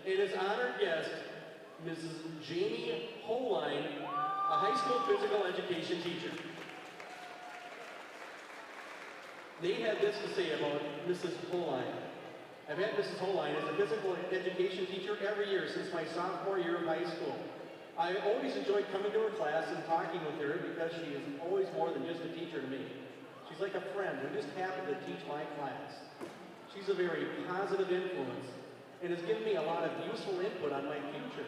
and his honored guest, Mrs. Jamie Holine, a high school physical education teacher. They had this to say about Mrs. Holine. I've had Mrs. Holine as a physical education teacher every year since my sophomore year of high school. I always enjoyed coming to her class and talking with her because she is always more than just a teacher to me. She's like a friend who just happened to teach my class. She's a very positive influence and has given me a lot of useful input on my future.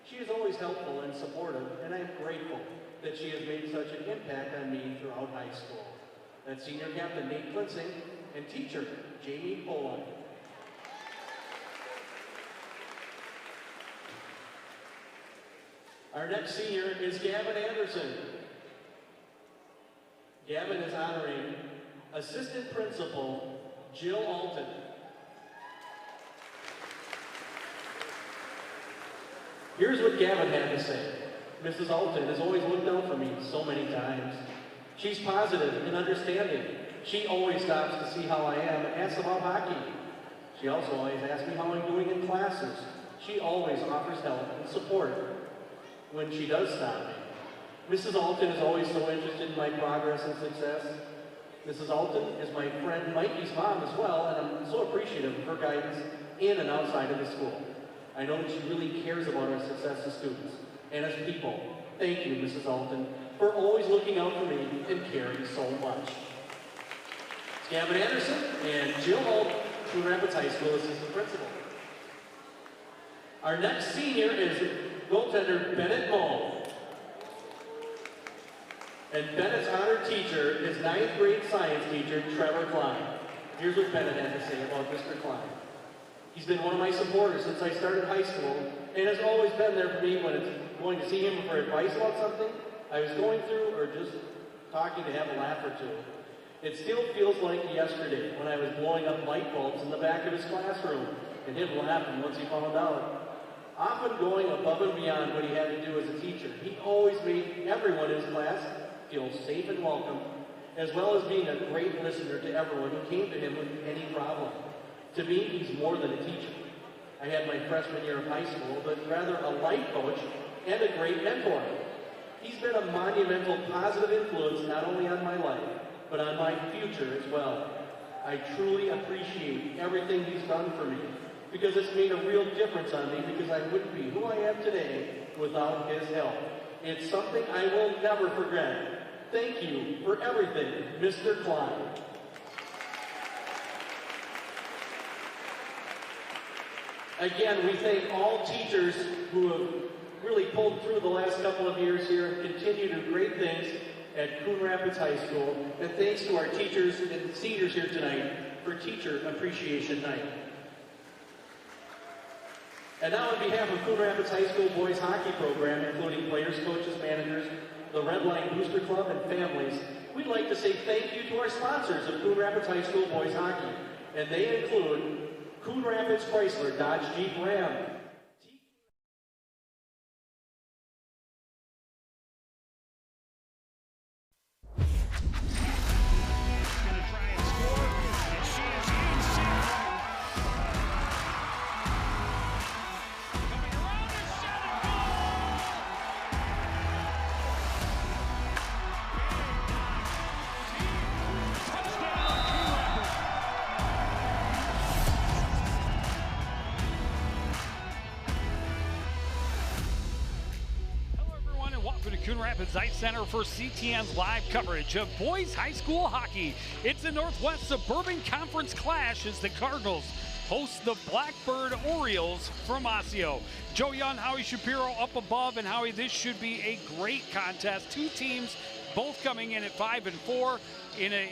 She is always helpful and supportive, and I'm grateful that she has made such an impact on me throughout high school. That's Senior Captain Nate Klinsing and teacher Jamie Holine. Our next senior is Gavin Anderson. Gavin is honoring Assistant Principal Jill Alton. Here's what Gavin had to say. Mrs. Alton has always looked out for me so many times. She's positive and understanding. She always stops to see how I am and asks about hockey. She also always asks me how I'm doing in classes. She always offers help and support when she does stop me. Mrs. Alton is always so interested in my progress and success. Mrs. Alton is my friend Mikey's mom as well, and I'm so appreciative of her guidance in and outside of the school. I know that she really cares about our success as students and as people. Thank you, Mrs. Alton, for always looking out for me and caring so much. It's Gavin Anderson and Jill Alton, Coon Rapids High School Assistant Principal. Our next senior is goaltender Bennett Moe. And Bennett's honored teacher is 9th grade science teacher Trevor Klein. Here's what Bennett had to say about Mr. Klein. He's been one of my supporters since I started high school and has always been there for me when it's going to see him for advice about something I was going through or just talking to have a laugh or two. It still feels like yesterday when I was blowing up light bulbs in the back of his classroom and him laughing once he found out. Often going above and beyond what he had to do as a teacher, he always made everyone in his class feel safe and welcome, as well as being a great listener to everyone who came to him with any problem. To me, he's more than a teacher. I had my freshman year of high school, but rather a life coach and a great mentor. He's been a monumental positive influence not only on my life, but on my future as well. I truly appreciate everything he's done for me, because it's made a real difference on me because I wouldn't be who I am today without his help. It's something I will never forget. Thank you for everything, Mr. Klein. Again, we thank all teachers who have really pulled through the last couple of years here and continue to do great things at Coon Rapids High School. And thanks to our teachers and seniors here tonight for Teacher Appreciation Night. And now on behalf of Coon Rapids High School boys hockey program, including players, coaches, managers, the Red Line Booster Club, and families, we'd like to say thank you to our sponsors of Coon Rapids High School boys hockey. And they include Coon Rapids Chrysler Dodge Jeep Ram, Coon Rapids Ice Center for CTN's live coverage of boys high school hockey. It's a Northwest Suburban Conference clash as the Cardinals host the Blackbird Orioles from Osseo. Joe Young, Howie Shapiro up above, and Howie, this should be a great contest. Two teams both coming in at 5-4 in a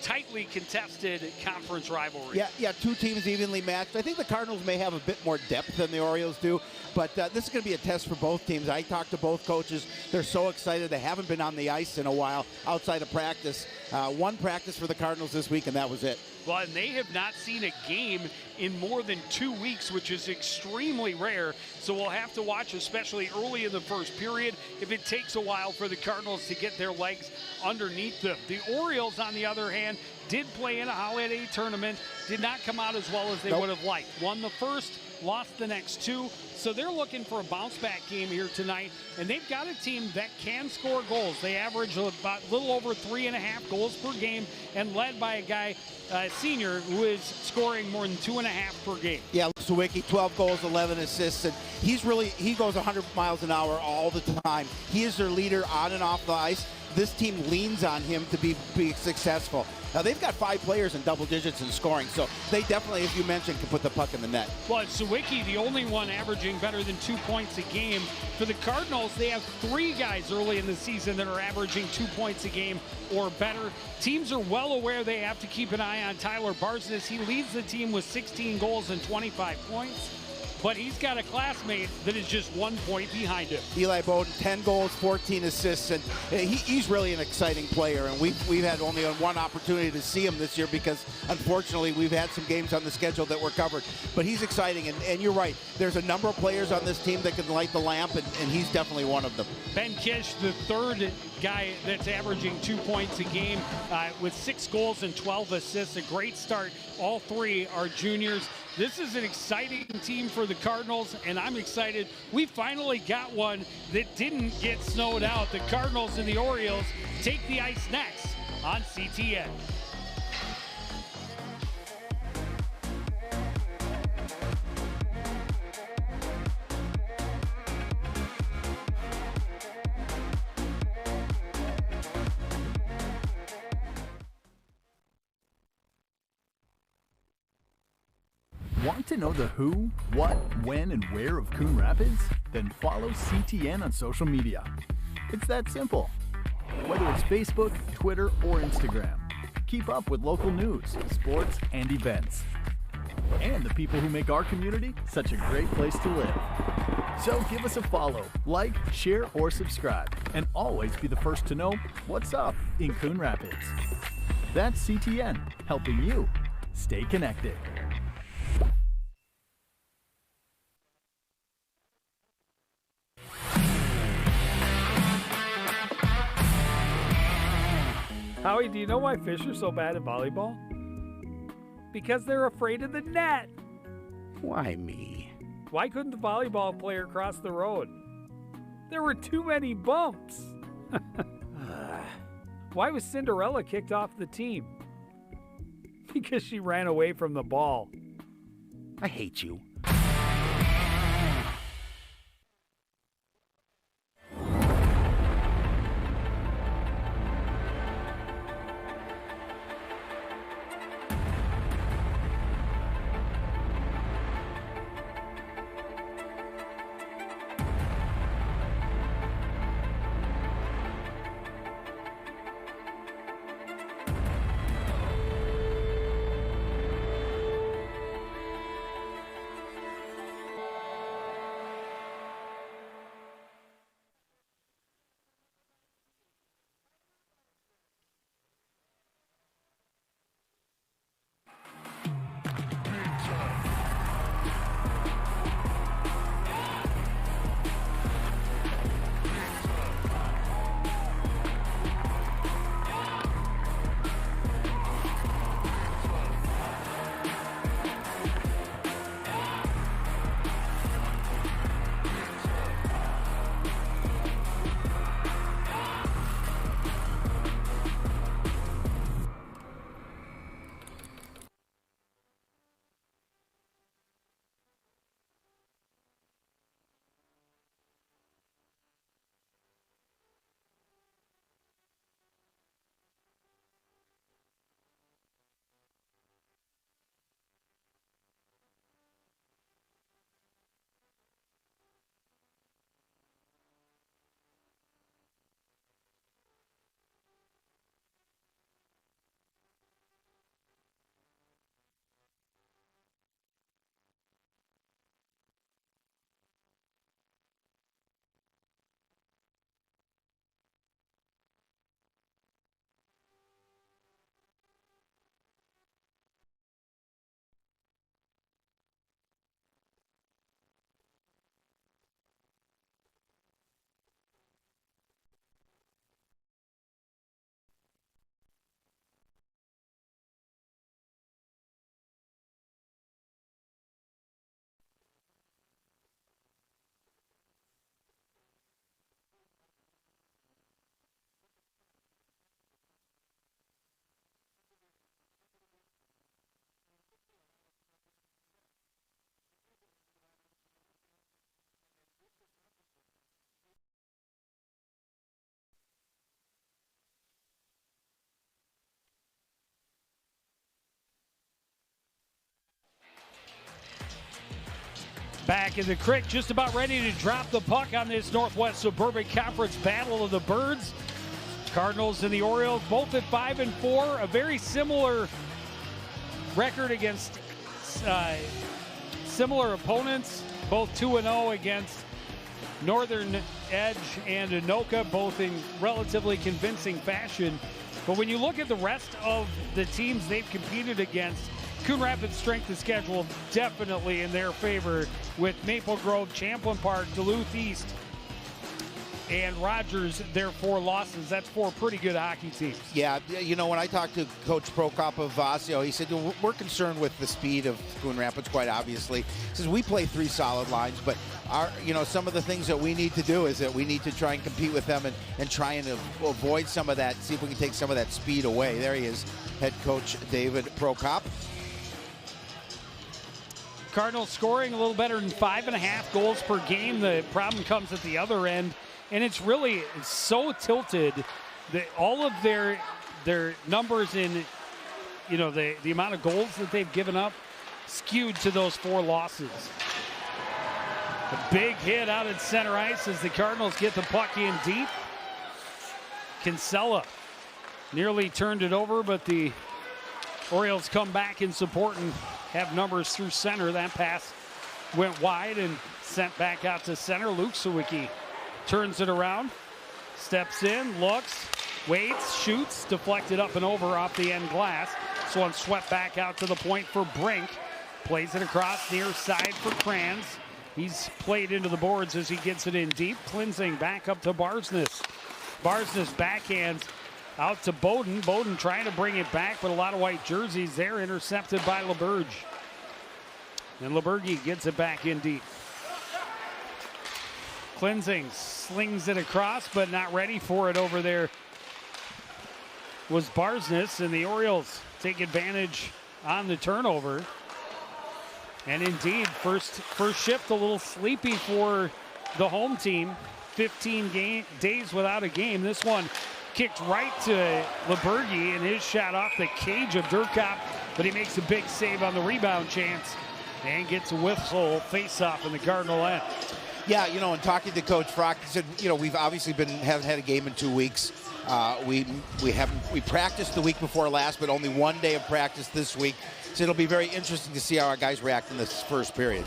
tightly contested conference rivalry. Yeah, two teams evenly matched. I think the Cardinals may have a bit more depth than the Orioles do, but this is going to be a test for both teams. I talked to both coaches. They're so excited. They haven't been on the ice in a while outside of practice. One practice for the Cardinals this week, and that was it. Well, and they have not seen a game in more than 2 weeks, which is extremely rare. So we'll have to watch, especially early in the first period, if it takes a while for the Cardinals to get their legs underneath them. The Orioles, on the other hand, did play in a holiday tournament, did not come out as well as they would have liked. Won the first, lost the next 2. So they're looking for a bounce-back game here tonight, and they've got a team that can score goals. They average about a little over 3.5 goals per game, and led by a guy, senior, who is scoring more than 2.5 per game. Yeah, Sawicki, 12 goals, 11 assists, and he goes 100 miles an hour all the time. He is their leader on and off the ice. This team leans on him to be successful. Now, they've got 5 players in double digits in scoring, so they definitely, as you mentioned, can put the puck in the net. Well, Sawicki, the only one averaging better than 2 points a game. For the Cardinals, they have 3 guys early in the season that are averaging 2 points a game or better. Teams are well aware they have to keep an eye on Tyler Barsness. He leads the team with 16 goals and 25 points. But he's got a classmate that is just 1 point behind him. Eli Bowden, 10 goals, 14 assists, and he's really an exciting player. And we've had only one opportunity to see him this year because, unfortunately, we've had some games on the schedule that were covered. But he's exciting, and you're right. There's a number of players on this team that can light the lamp, and he's definitely one of them. Ben Kish, the third guy that's averaging 2 points a game with 6 goals and 12 assists. A great start. All 3 are juniors. This is an exciting team for the Cardinals, and I'm excited. We finally got one that didn't get snowed out. The Cardinals and the Orioles take the ice next on CTN. Want to know the who, what, when, and where of Coon Rapids? Then follow CTN on social media. It's that simple. Whether it's Facebook, Twitter, or Instagram, keep up with local news, sports, and events. And the people who make our community such a great place to live. So give us a follow, like, share, or subscribe, and always be the first to know what's up in Coon Rapids. That's CTN, helping you stay connected. Howie, do you know why fish are so bad at volleyball? Because they're afraid of the net. Why me? Why couldn't the volleyball player cross the road? There were too many bumps. Why was Cinderella kicked off the team? Because she ran away from the ball. I hate you. Back in the creek, just about ready to drop the puck on this Northwest Suburban Conference Battle of the Birds. Cardinals and the Orioles both at 5-4, a very similar record against similar opponents, both 2-0 against Northern Edge and Anoka, both in relatively convincing fashion. But when you look at the rest of the teams they've competed against, Coon Rapids' strength of schedule definitely in their favor, with Maple Grove, Champlain Park, Duluth East, and Rogers, their 4 losses. That's 4 pretty good hockey teams. Yeah, when I talked to Coach Prokop of Osseo, he said, we're concerned with the speed of Coon Rapids, quite obviously. He says, we play 3 solid lines, but some of the things that we need to do is that we need to try and compete with them and try and avoid some of that, see if we can take some of that speed away. There he is, head coach David Prokop. Cardinals scoring a little better than 5.5 goals per game. The problem comes at the other end, and it's so tilted that all of their numbers in the amount of goals that they've given up skewed to those 4 losses. A big hit out at center ice as the Cardinals get the puck in deep. Kinsella nearly turned it over, but the Orioles come back in support and have numbers through center. That pass went wide and sent back out to center. Luke Sawicki turns it around, steps in, looks, waits, shoots, deflected up and over off the end glass. This one swept back out to the point for Brink. Plays it across near side for Kranz. He's played into the boards as he gets it in deep. Cleansing back up to Barsness. Barsness backhands out to Bowden. Bowden trying to bring it back, but a lot of white jerseys there, intercepted by LeBurge. And LeBurge gets it back in deep. Cleansing slings it across, but not ready for it over there was Barsness, and the Orioles take advantage on the turnover. And indeed, first shift a little sleepy for the home team. 15 days without a game. This one kicked right to LeBurge, and his shot off the cage of Durkop, but he makes a big save on the rebound chance and gets a whistle face-off in the Cardinal end. Yeah, and talking to Coach Frock, he said, we've obviously haven't had a game in 2 weeks. We practiced the week before last, but only 1 day of practice this week. So it'll be very interesting to see how our guys react in this first period.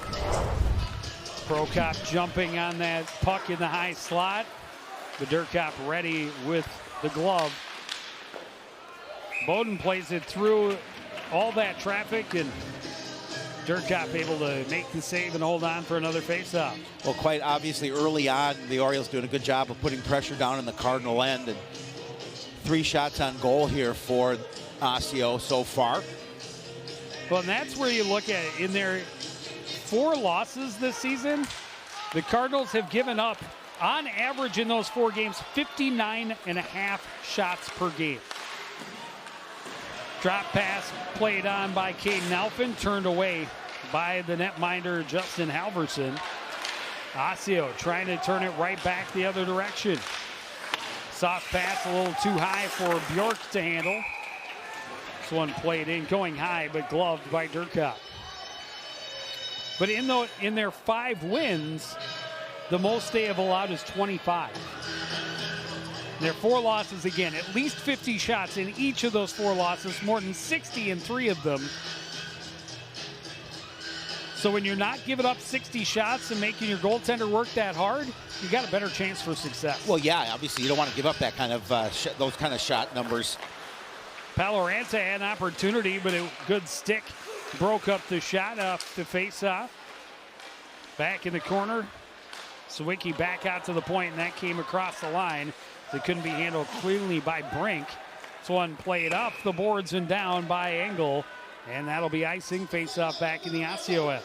Prokop jumping on that puck in the high slot. The Durkop ready with the glove. Bowden plays it through all that traffic, and Durkop able to make the save and hold on for another faceoff. Well, quite obviously early on, the Orioles doing a good job of putting pressure down in the Cardinal end, and 3 shots on goal here for Osseo so far. Well, and that's where you look at it. In their 4 losses this season, the Cardinals have given up, on average in those 4 games, 59.5 shots per game. Drop pass played on by Caden Alphin, turned away by the netminder Justin Halverson. Osseo trying to turn it right back the other direction. Soft pass a little too high for Bjork to handle. This one played in, going high, but gloved by Durkop. But in their 5 wins, the most they have allowed is 25. Their 4 losses, again, at least 50 shots in each of those 4 losses, more than 60 in 3 of them. So when you're not giving up 60 shots and making your goaltender work that hard, you got a better chance for success. Well, yeah, obviously you don't want to give up that kind of those kind of shot numbers. Paloranta had an opportunity, but a good stick broke up the shot off the face-off. Back in the corner. Sawicki back out to the point, and that came across the line. It couldn't be handled cleanly by Brink. This one played up the boards and down by Engel, and that'll be icing. Face-off back in the Osseo end.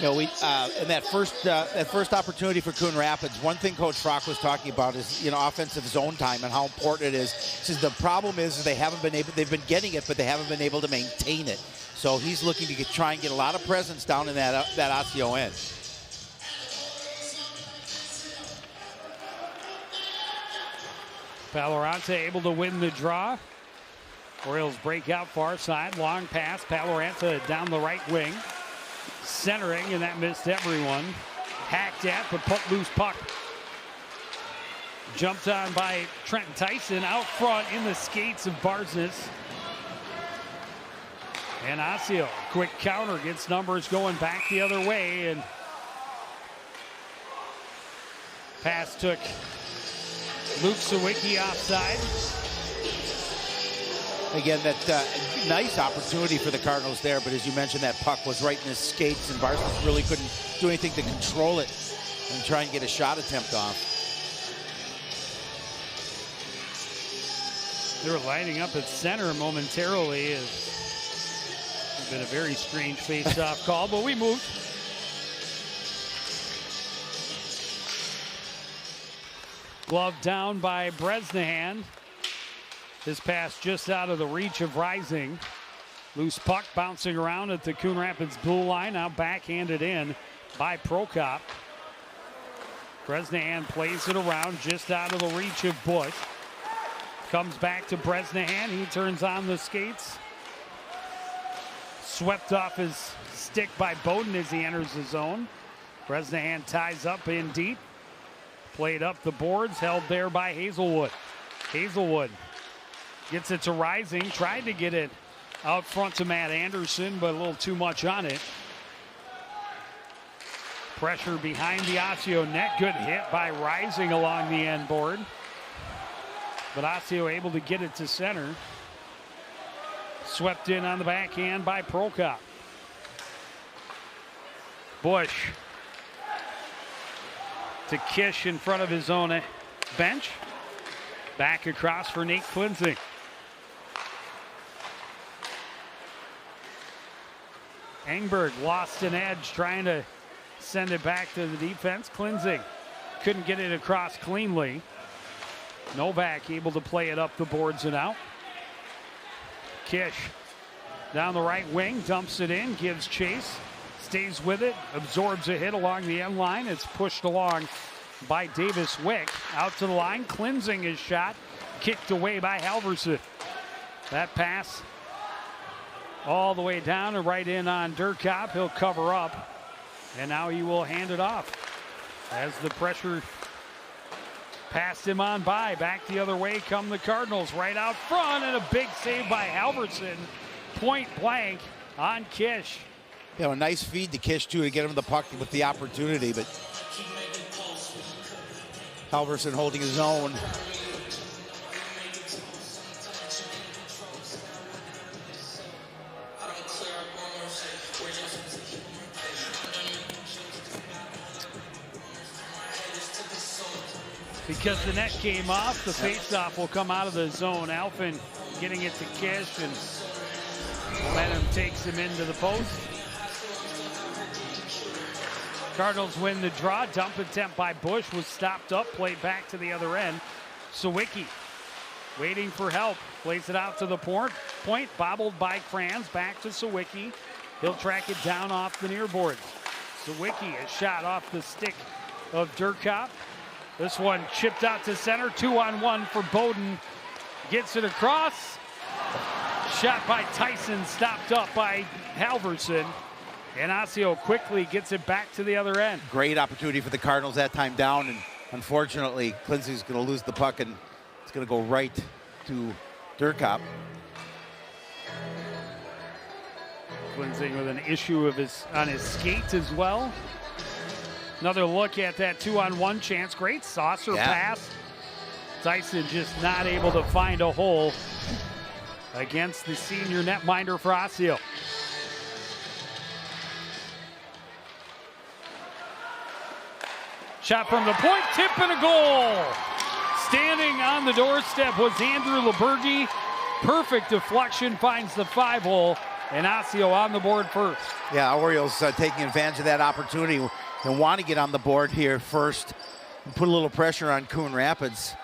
In that first opportunity for Coon Rapids, one thing Coach Frock was talking about is offensive zone time and how important it is. He says the problem is they've been getting it, but they haven't been able to maintain it. So he's looking to try and get a lot of presence down in that Osseo end. Paloranta able to win the draw. Orioles break out far side. Long pass. Paloranta down the right wing. Centering, and that missed everyone. Hacked at, but loose puck. Jumped on by Trenton Tyson out front in the skates of Barsness. And Osseo, quick counter, gets numbers going back the other way, and pass took Luke Sawicki offside. Again, that nice opportunity for the Cardinals there, but as you mentioned, that puck was right in his skates, and Barsness really couldn't do anything to control it and try and get a shot attempt off. They were lining up at center momentarily. It's been a very strange face-off call, but we moved. Glove down by Bresnahan. His pass just out of the reach of Rising. Loose puck bouncing around at the Coon Rapids blue line. Now backhanded in by Prokop. Bresnahan plays it around just out of the reach of Bush. Comes back to Bresnahan. He turns on the skates. Swept off his stick by Bowden as he enters the zone. Bresnahan ties up in deep. Played up the boards, held there by Hazelwood. Hazelwood gets it to Rising. Tried to get it out front to Matt Anderson, but a little too much on it. Pressure behind the Osseo net. Good hit by Rising along the end board. But Osseo able to get it to center. Swept in on the backhand by Prokop. Bush to Kish in front of his own bench. Back across for Nate Klinzing. Engberg lost an edge trying to send it back to the defense. Klinzing couldn't get it across cleanly. Novak able to play it up the boards and out. Kish down the right wing, dumps it in, gives chase, stays with it, absorbs a hit along the end line. It's pushed along by Davis Wick. Out to the line, Klinzing his shot, kicked away by Halverson. That pass all the way down and right in on Durkop. He'll cover up, and now he will hand it off as the pressure passed him on by. Back the other way come the Cardinals, right out front, and a big save by Halverson. Point blank on Kish. You know, a nice feed to Kish, too, to get him the puck with the opportunity, but Halverson holding his own. Because the net came off, the faceoff will come out of the zone. Alphin getting it to Kish, and momentum takes him into the post. Cardinals win the draw. Dump attempt by Bush was stopped up, played back to the other end. Sawicki waiting for help. Plays it out to the point, bobbled by Kranz. Back to Sawicki. He'll track it down off the near boards. Sawicki, a shot off the stick of Durkop. This one chipped out to center. 2-on-1 for Bowden. Gets it across. Shot by Tyson, stopped up by Halverson. And Osseo quickly gets it back to the other end. Great opportunity for the Cardinals that time down, and unfortunately, Klinzing's going to lose the puck, and it's going to go right to Durkop. Klinzing with an issue of on his skates as well. Another look at that 2-on-1 chance. Great saucer pass. Tyson just not able to find a hole against the senior netminder for Osseo. Shot from the point, tip and a goal. Standing on the doorstep was Andrew Lebergi. Perfect deflection, finds the 5-hole, and Osseo on the board first. Yeah, Orioles taking advantage of that opportunity and want to get on the board here first and put a little pressure on Coon Rapids.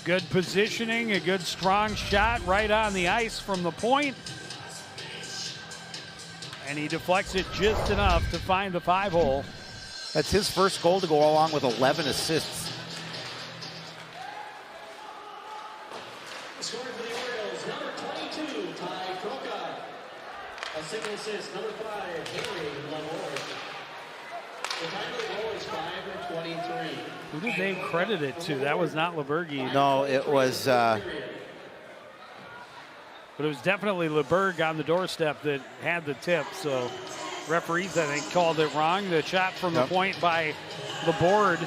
Good positioning, a good strong shot right on the ice from the point. And he deflects it just enough to find the 5-hole. That's his first goal to go along with 11 assists. Scoring for the Orioles, number 22, Ty Kroka. A single assist, number 5, Henry Lamore. The time of the goal is 5:23. Who did they credit it to? That was not Lebergi. No, it was... But it was definitely LeBerg on the doorstep that had the tip. So referees, I think, called it wrong. The shot from the point by LeBord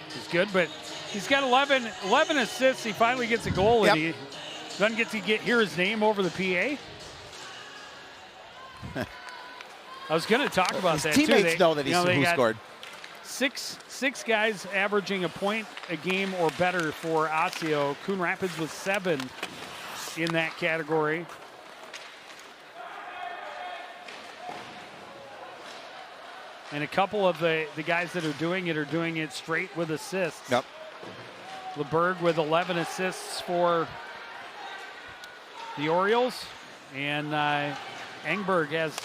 is good, but he's got 11 assists. He finally gets a goal, and he doesn't get to hear his name over the PA. I was going to talk about his that teammates too. know that who scored. Six guys averaging a point a game or better for Osseo. Coon Rapids was 7 in that category. And a couple of the guys that are doing it straight with assists. Yep. LeBerg with 11 assists for the Orioles. And Engberg has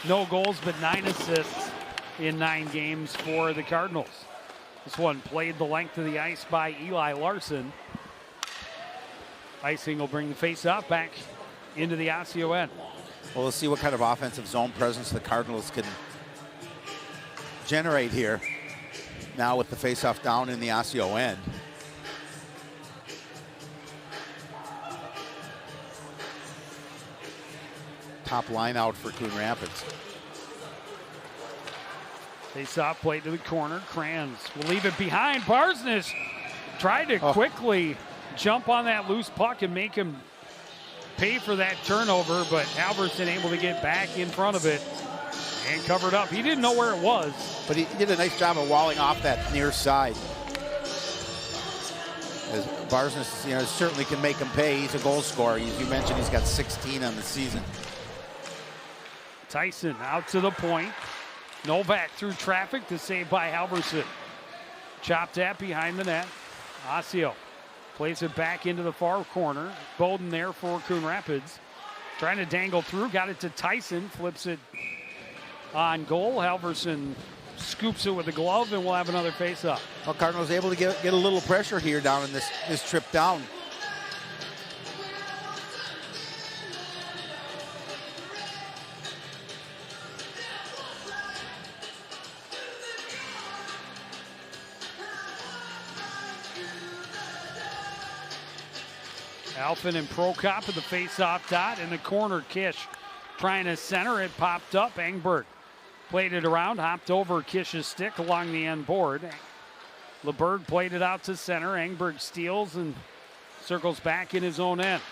no goals but 9 assists in 9 games for the Cardinals. This one played the length of the ice by Eli Larson. Icing will bring the face-off back into the Osseo end. Well, we'll see what kind of offensive zone presence the Cardinals can generate here now with the face-off down in the Osseo end. Top line out for Coon Rapids. Face-off play to the corner. Kranz will leave it behind. Barsness tried to quickly jump on that loose puck and make him pay for that turnover, but Halverson able to get back in front of it and covered up. He didn't know where it was. But he did a nice job of walling off that near side. As Barsness, certainly can make him pay. He's a goal scorer. As you mentioned, he's got 16 on the season. Tyson out to the point. Novak through traffic to save by Halverson. Chopped at behind the net. Osseo plays it back into the far corner. Bowden there for Coon Rapids. Trying to dangle through. Got it to Tyson. Flips it on goal. Halverson scoops it with the glove, and we'll have another face-up. Well, Cardinals able to get a little pressure here down in this trip down. Alphin and Prokop at the face-off dot. In the corner, Kish trying to center. It popped up. Engberg played it around, hopped over Kish's stick along the end board. LeBerg played it out to center. Engberg steals and circles back in his own end.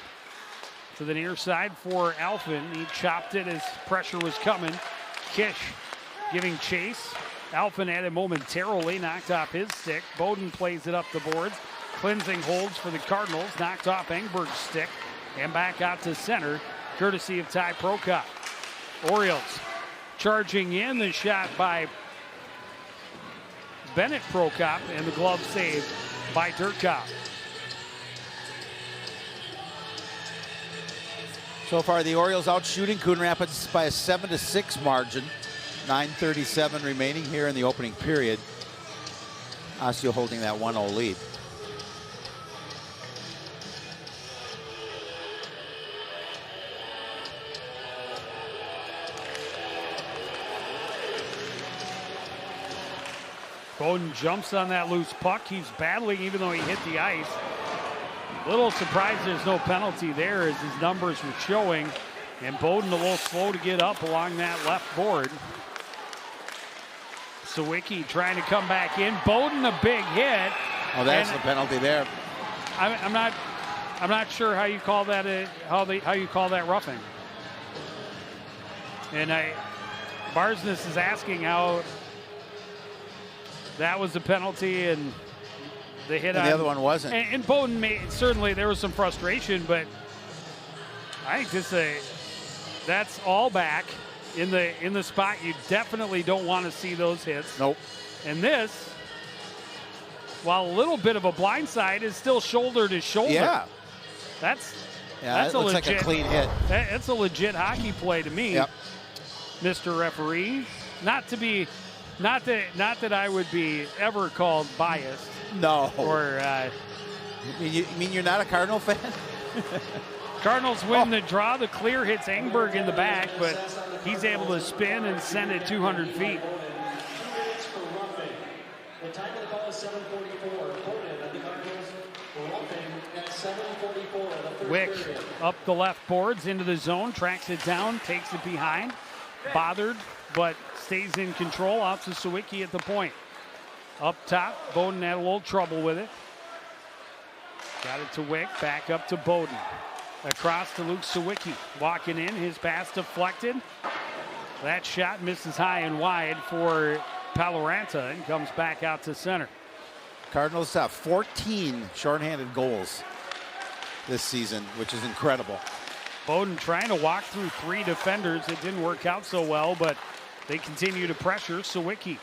To the near side for Alphin. He chopped it as pressure was coming. Kish giving chase. Alphin had it momentarily, knocked off his stick. Bowden plays it up the boards. Cleansing holds for the Cardinals, knocked off Engberg's stick and back out to center, courtesy of Ty Prokop. Orioles charging in, the shot by Bennett Prokop, and the glove saved by Dirkop. So far, the Orioles out shooting Coon Rapids by a 7-6 margin. 9:37 remaining here in the opening period. Osseo holding that 1-0 lead. Bowden jumps on that loose puck. He's battling even though he hit the ice. A little surprised there's no penalty there as his numbers were showing. And Bowden a little slow to get up along that left board. Sawicki trying to come back in. Bowden a big hit. Oh, that's the penalty there. I'm not sure how you call that how you call that roughing. And Barsness is asking how that was a penalty and the hit and on the other one wasn't. And Bowden certainly there was some frustration, but I think that's all back in the spot you definitely don't want to see those hits. Nope. And this, while a little bit of a blindside, is still shoulder to shoulder. Yeah. That's it looks like a clean hit. That's a legit hockey play to me. Yep. Mr. Referee. Not that I would be ever called biased. No. Or You mean you're not a Cardinal fan? Cardinals win the draw. The clear hits Engberg in the back, but he's able to spin and send it 200 feet. The time of the call is 7:44. Opponent of the Cardinals roughing at 7:44 of the first Wick period. up the left boards into the zone, tracks it down, takes it behind. Bothered, but stays in control. Out to Sawicki at the point. Up top, Bowden had a little trouble with it. Got it to Wick, back up to Bowden. Across to Luke Sawicki. Walking in, his pass deflected. That shot misses high and wide for Paloranta and comes back out to center. Cardinals have 14 shorthanded goals this season, which is incredible. Bowden trying to walk through 3 defenders. It didn't work out so well, but they continue to pressure. Sawicki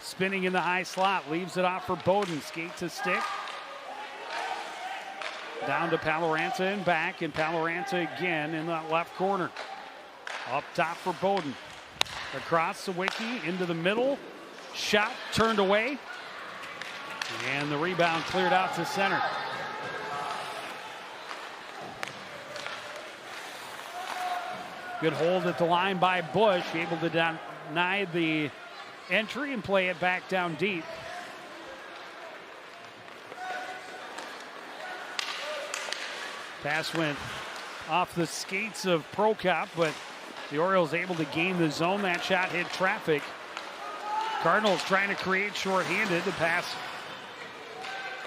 spinning in the high slot, leaves it off for Bowden. Skate to stick. Down to Paloranta and back, and Paloranta again in that left corner. Up top for Bowden. Across Sawicki into the middle. Shot turned away. And the rebound cleared out to center. Good hold at the line by Bush, able to deny the entry and play it back down deep. Pass went off the skates of Prokop, but the Orioles able to gain the zone. That shot hit traffic. Cardinals trying to create shorthanded. The pass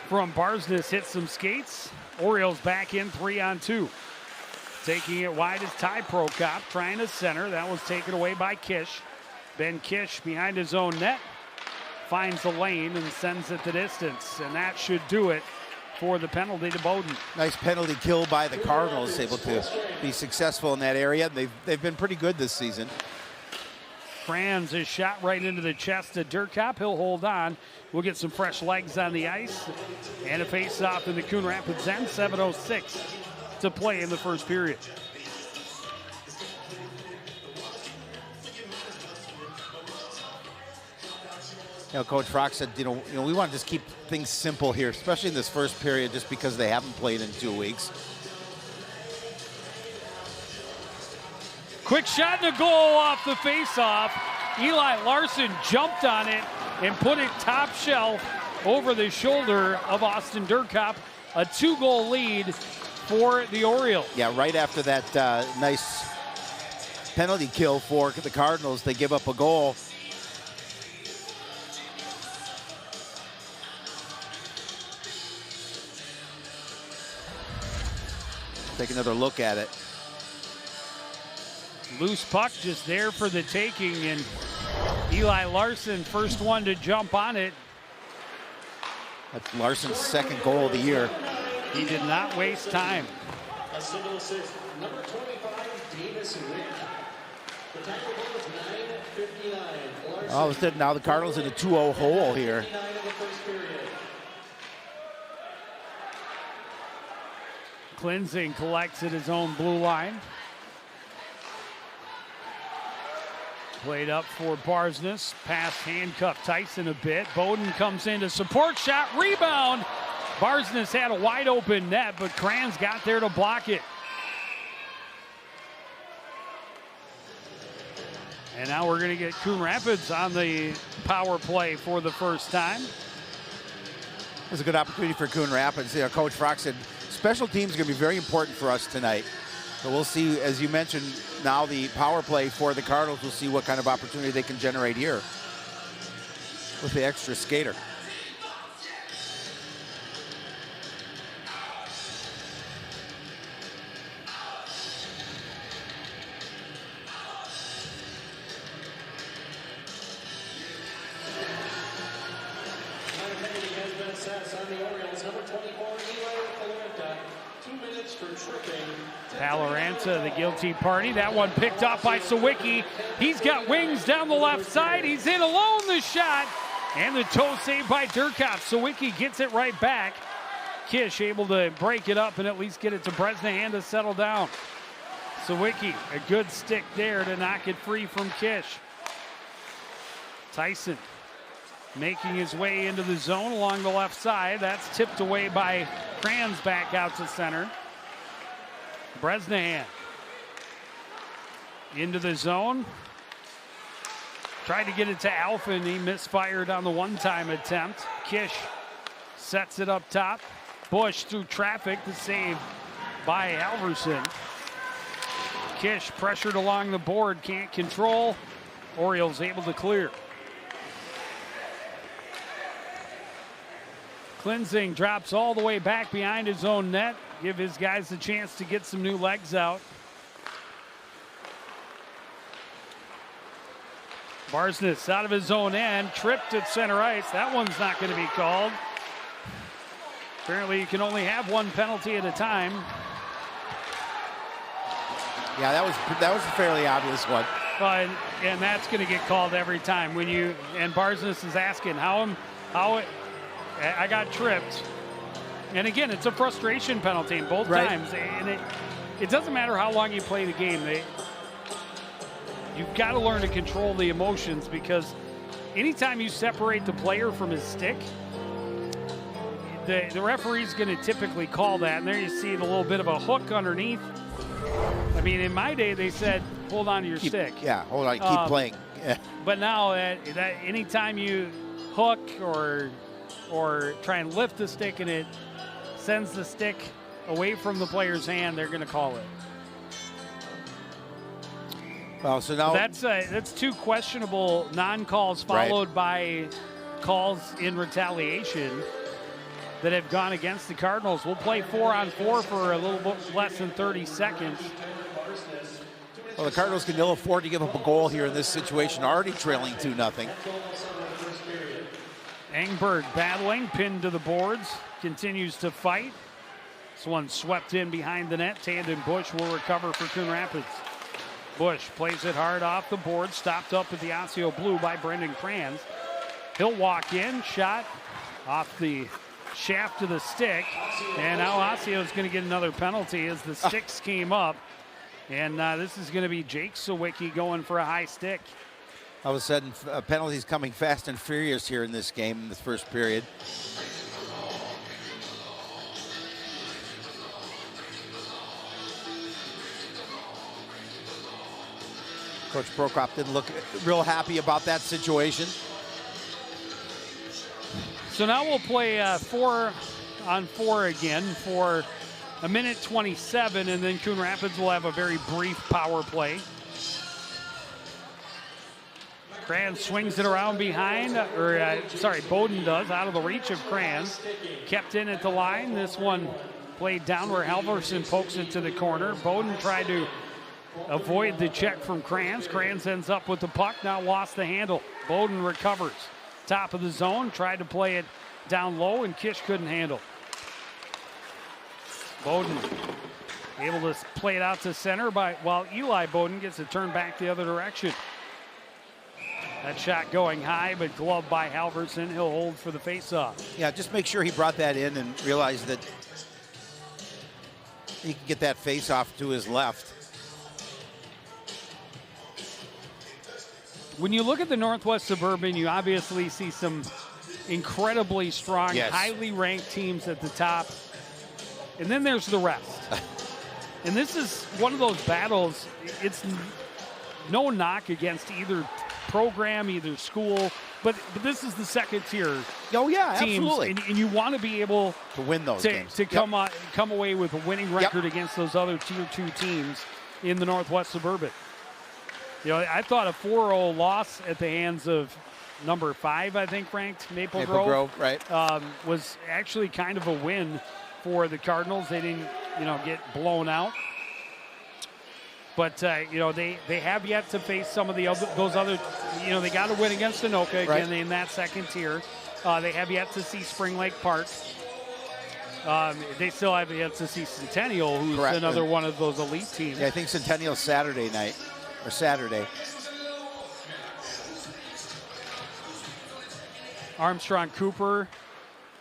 from Barsness hit some skates. Orioles back in 3-on-2. Taking it wide is Ty Prokop, trying to center. That was taken away by Kish. Ben Kish behind his own net. Finds the lane and sends it the distance. And that should do it for the penalty to Bowden. Nice penalty kill by the Cardinals, able to be successful in that area. They've been pretty good this season. Franz is shot right into the chest of Durkop. He'll hold on. We'll get some fresh legs on the ice. And a face-off in the Coon Rapids end. 7:06 to play in the first period. Coach Frock said, we want to just keep things simple here, especially in this first period, just because they haven't played in 2 weeks. Quick shot and a goal off the face-off. Eli Larson jumped on it and put it top shelf over the shoulder of Austin Durkop. A 2-goal lead for the Orioles. Yeah, right after that nice penalty kill for the Cardinals, they give up a goal. Take another look at it. Loose puck just there for the taking, and Eli Larson, first one to jump on it. That's Larson's 2nd goal of the year. He did not waste time. A single assist. Number 25, Davis Wick. The tackle goal is 9:59. All of a sudden, now the Cardinals in a 2-0 hole here. 9 of the first period. Cleansing collects at his own blue line. Played up for Barsness. Pass handcuffed Tyson a bit. Bowden comes in to support. Shot, rebound. Barsness had a wide open net, but Kranz got there to block it. And now we're going to get Coon Rapids on the power play for the first time. It's a good opportunity for Coon Rapids. Coach Frock said special teams are going to be very important for us tonight. So we'll see, as you mentioned, now the power play for the Cardinals. We'll see what kind of opportunity they can generate here with the extra skater. Paloranta, the guilty party. That one picked up by Sawicki. He's got wings down the left side. He's in alone, the shot. And the toe saved by Durkop. Sawicki gets it right back. Kish able to break it up and at least get it to Bresnahan to settle down. Sawicki, a good stick there to knock it free from Kish. Tyson making his way into the zone along the left side. That's tipped away by Kranz back out to center. Bresnahan into the zone. Tried to get it to Alphen. He misfired on the one-time attempt. Kish sets it up top. Bush through traffic, the save by Halverson. Kish pressured along the board, can't control. Orioles able to clear. Cleansing drops all the way back behind his own net. Give his guys a chance to get some new legs out. Barsness out of his own end, tripped at center ice. That one's not going to be called. Apparently you can only have one penalty at a time. Yeah, that was a fairly obvious one. And that's going to get called every time when you, and Barsness is asking I got tripped. And again, it's a frustration penalty in both times. And it doesn't matter how long you play the game. You've got to learn to control the emotions, because anytime you separate the player from his stick, the referee's going to typically call that. And there you see a little bit of a hook underneath. I mean, in my day, they said, hold on to your stick. Yeah, hold on, keep playing. Yeah. But now, that anytime you hook or try and lift the stick and it sends the stick away from the player's hand, they're going to call it. Well, so now that's two questionable non-calls followed by calls in retaliation that have gone against the Cardinals. We'll play 4-on-4 for a little bit less than 30 seconds. Well, the Cardinals can ill afford to give up a goal here in this situation, already trailing 2-0. Engberg battling, pinned to the boards, continues to fight. This one swept in behind the net. Tandon Bush will recover for Coon Rapids. Bush plays it hard off the board, stopped up at the Osseo blue by Brendan Kranz. He'll walk in, shot off the shaft of the stick, and now Osseo's going to get another penalty as the sticks came up. And this is going to be Jake Sawicki going for a high stick. All of a sudden, penalties coming fast and furious here in this game in the first period. Coach Prokop didn't look real happy about that situation. So now we'll play 4-on-4 again for a minute 27, and then Coon Rapids will have a very brief power play. Kranz swings it around behind, Bowden does, out of the reach of Kranz. Kept in at the line. This one played down where Halverson pokes it to the corner. Bowden tried to avoid the check from Kranz. Kranz ends up with the puck, now lost the handle. Bowden recovers. Top of the zone, tried to play it down low, and Kish couldn't handle. Bowden able to play it out to center while Eli Bowden gets it turned back the other direction. That shot going high, but gloved by Halverson. He'll hold for the faceoff. Yeah, just make sure he brought that in and realized that he can get that faceoff to his left. When you look at the Northwest Suburban, you obviously see some incredibly strong, highly ranked teams at the top. And then there's the rest. And this is one of those battles. It's no knock against either program, either school, but this is the second tier. Oh yeah, teams, absolutely. And you want to be able to win those games, to come away with a winning record against those other tier 2 teams in the Northwest Suburban. You know, I thought a 4-0 loss at the hands of number 5, I think, ranked Maple Grove, right, was actually kind of a win for the Cardinals. They didn't, get blown out. But, they have yet to face some of those other, they got to win against Anoka again in that second tier. They have yet to see Spring Lake Park. They still have yet to see Centennial, who's another one of those elite teams. Yeah, I think Centennial's Saturday night, or Saturday. Armstrong Cooper,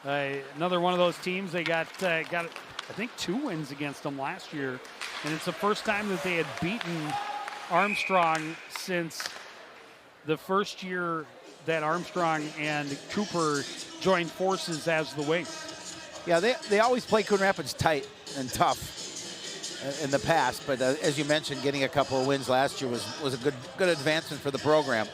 another one of those teams. They got I think 2 wins against them last year And it's the first time that they had beaten Armstrong since the first year that Armstrong and Cooper joined forces as the wings. Yeah, they always play Coon Rapids tight and tough in the past, but as you mentioned, getting a couple of wins last year was a good advancement for the program.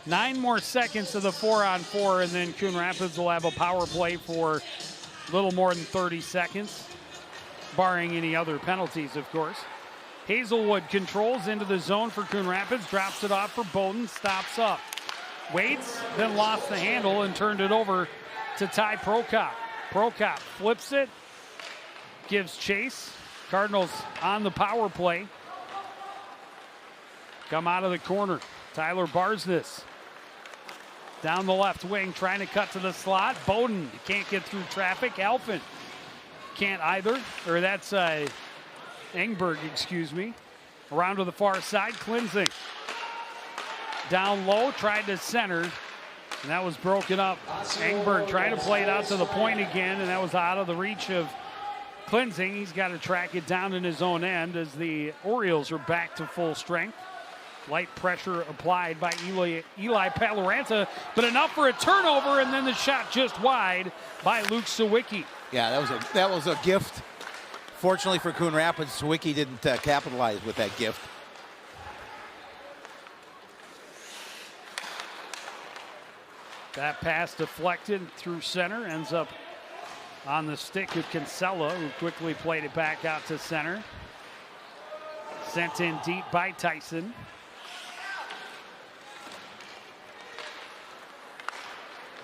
Nine more seconds of the 4-on-4, and then Coon Rapids will have a power play for a little more than 30 seconds, barring any other penalties, of course. Hazelwood controls into the zone for Coon Rapids, drops it off for Bowden, stops up. Waits, then lost the handle and turned it over to Ty Prokop. Prokop flips it, gives chase. Cardinals on the power play. Come out of the corner. Tyler Barsness down the left wing, trying to cut to the slot. Bowden can't get through traffic. Alphin can't either. Or that's Engberg, excuse me. Around to the far side, Cleansing. Down low, tried to center, and that was broken up. Engberg trying to play it out to the point again, and that was out of the reach of Cleansing. He's got to track it down in his own end as the Orioles are back to full strength. Light pressure applied by Eli Paloranta, but enough for a turnover, and then the shot just wide by Luke Sawicki. Yeah, that was a gift. Fortunately for Coon Rapids, Sawicki didn't capitalize with that gift. That pass deflected through center, ends up on the stick of Kinsella, who quickly played it back out to center. Sent in deep by Tyson.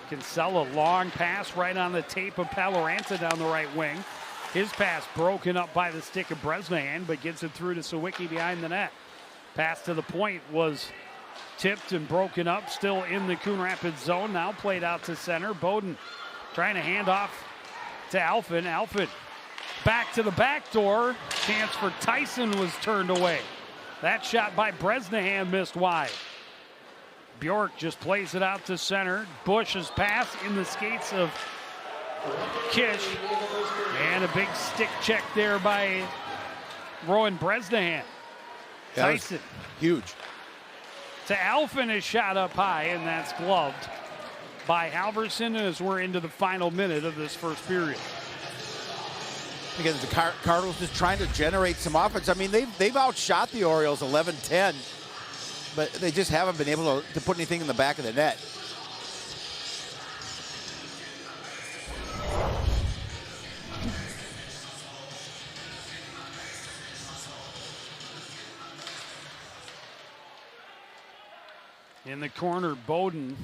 Kinsella, long pass right on the tape of Paloranta down the right wing. His pass broken up by the stick of Bresnahan, but gets it through to Sawicki behind the net. Pass to the point was tipped and broken up, still in the Coon Rapids zone, now played out to center. Bowden trying to hand off to Alphin. Alphin back to the back door. Chance for Tyson was turned away. That shot by Bresnahan missed wide. Bjork just plays it out to center. Bush's pass in the skates of Kish. And a big stick check there by Rowan Bresnahan. Tyson. Huge. To Alphin is shot up high, and that's gloved by Halverson as we're into the final minute of this first period. Again, the Cardinals just trying to generate some offense. I mean, they've outshot the Orioles 11-10, but they just haven't been able to put anything in the back of the net. In the corner, Bowden,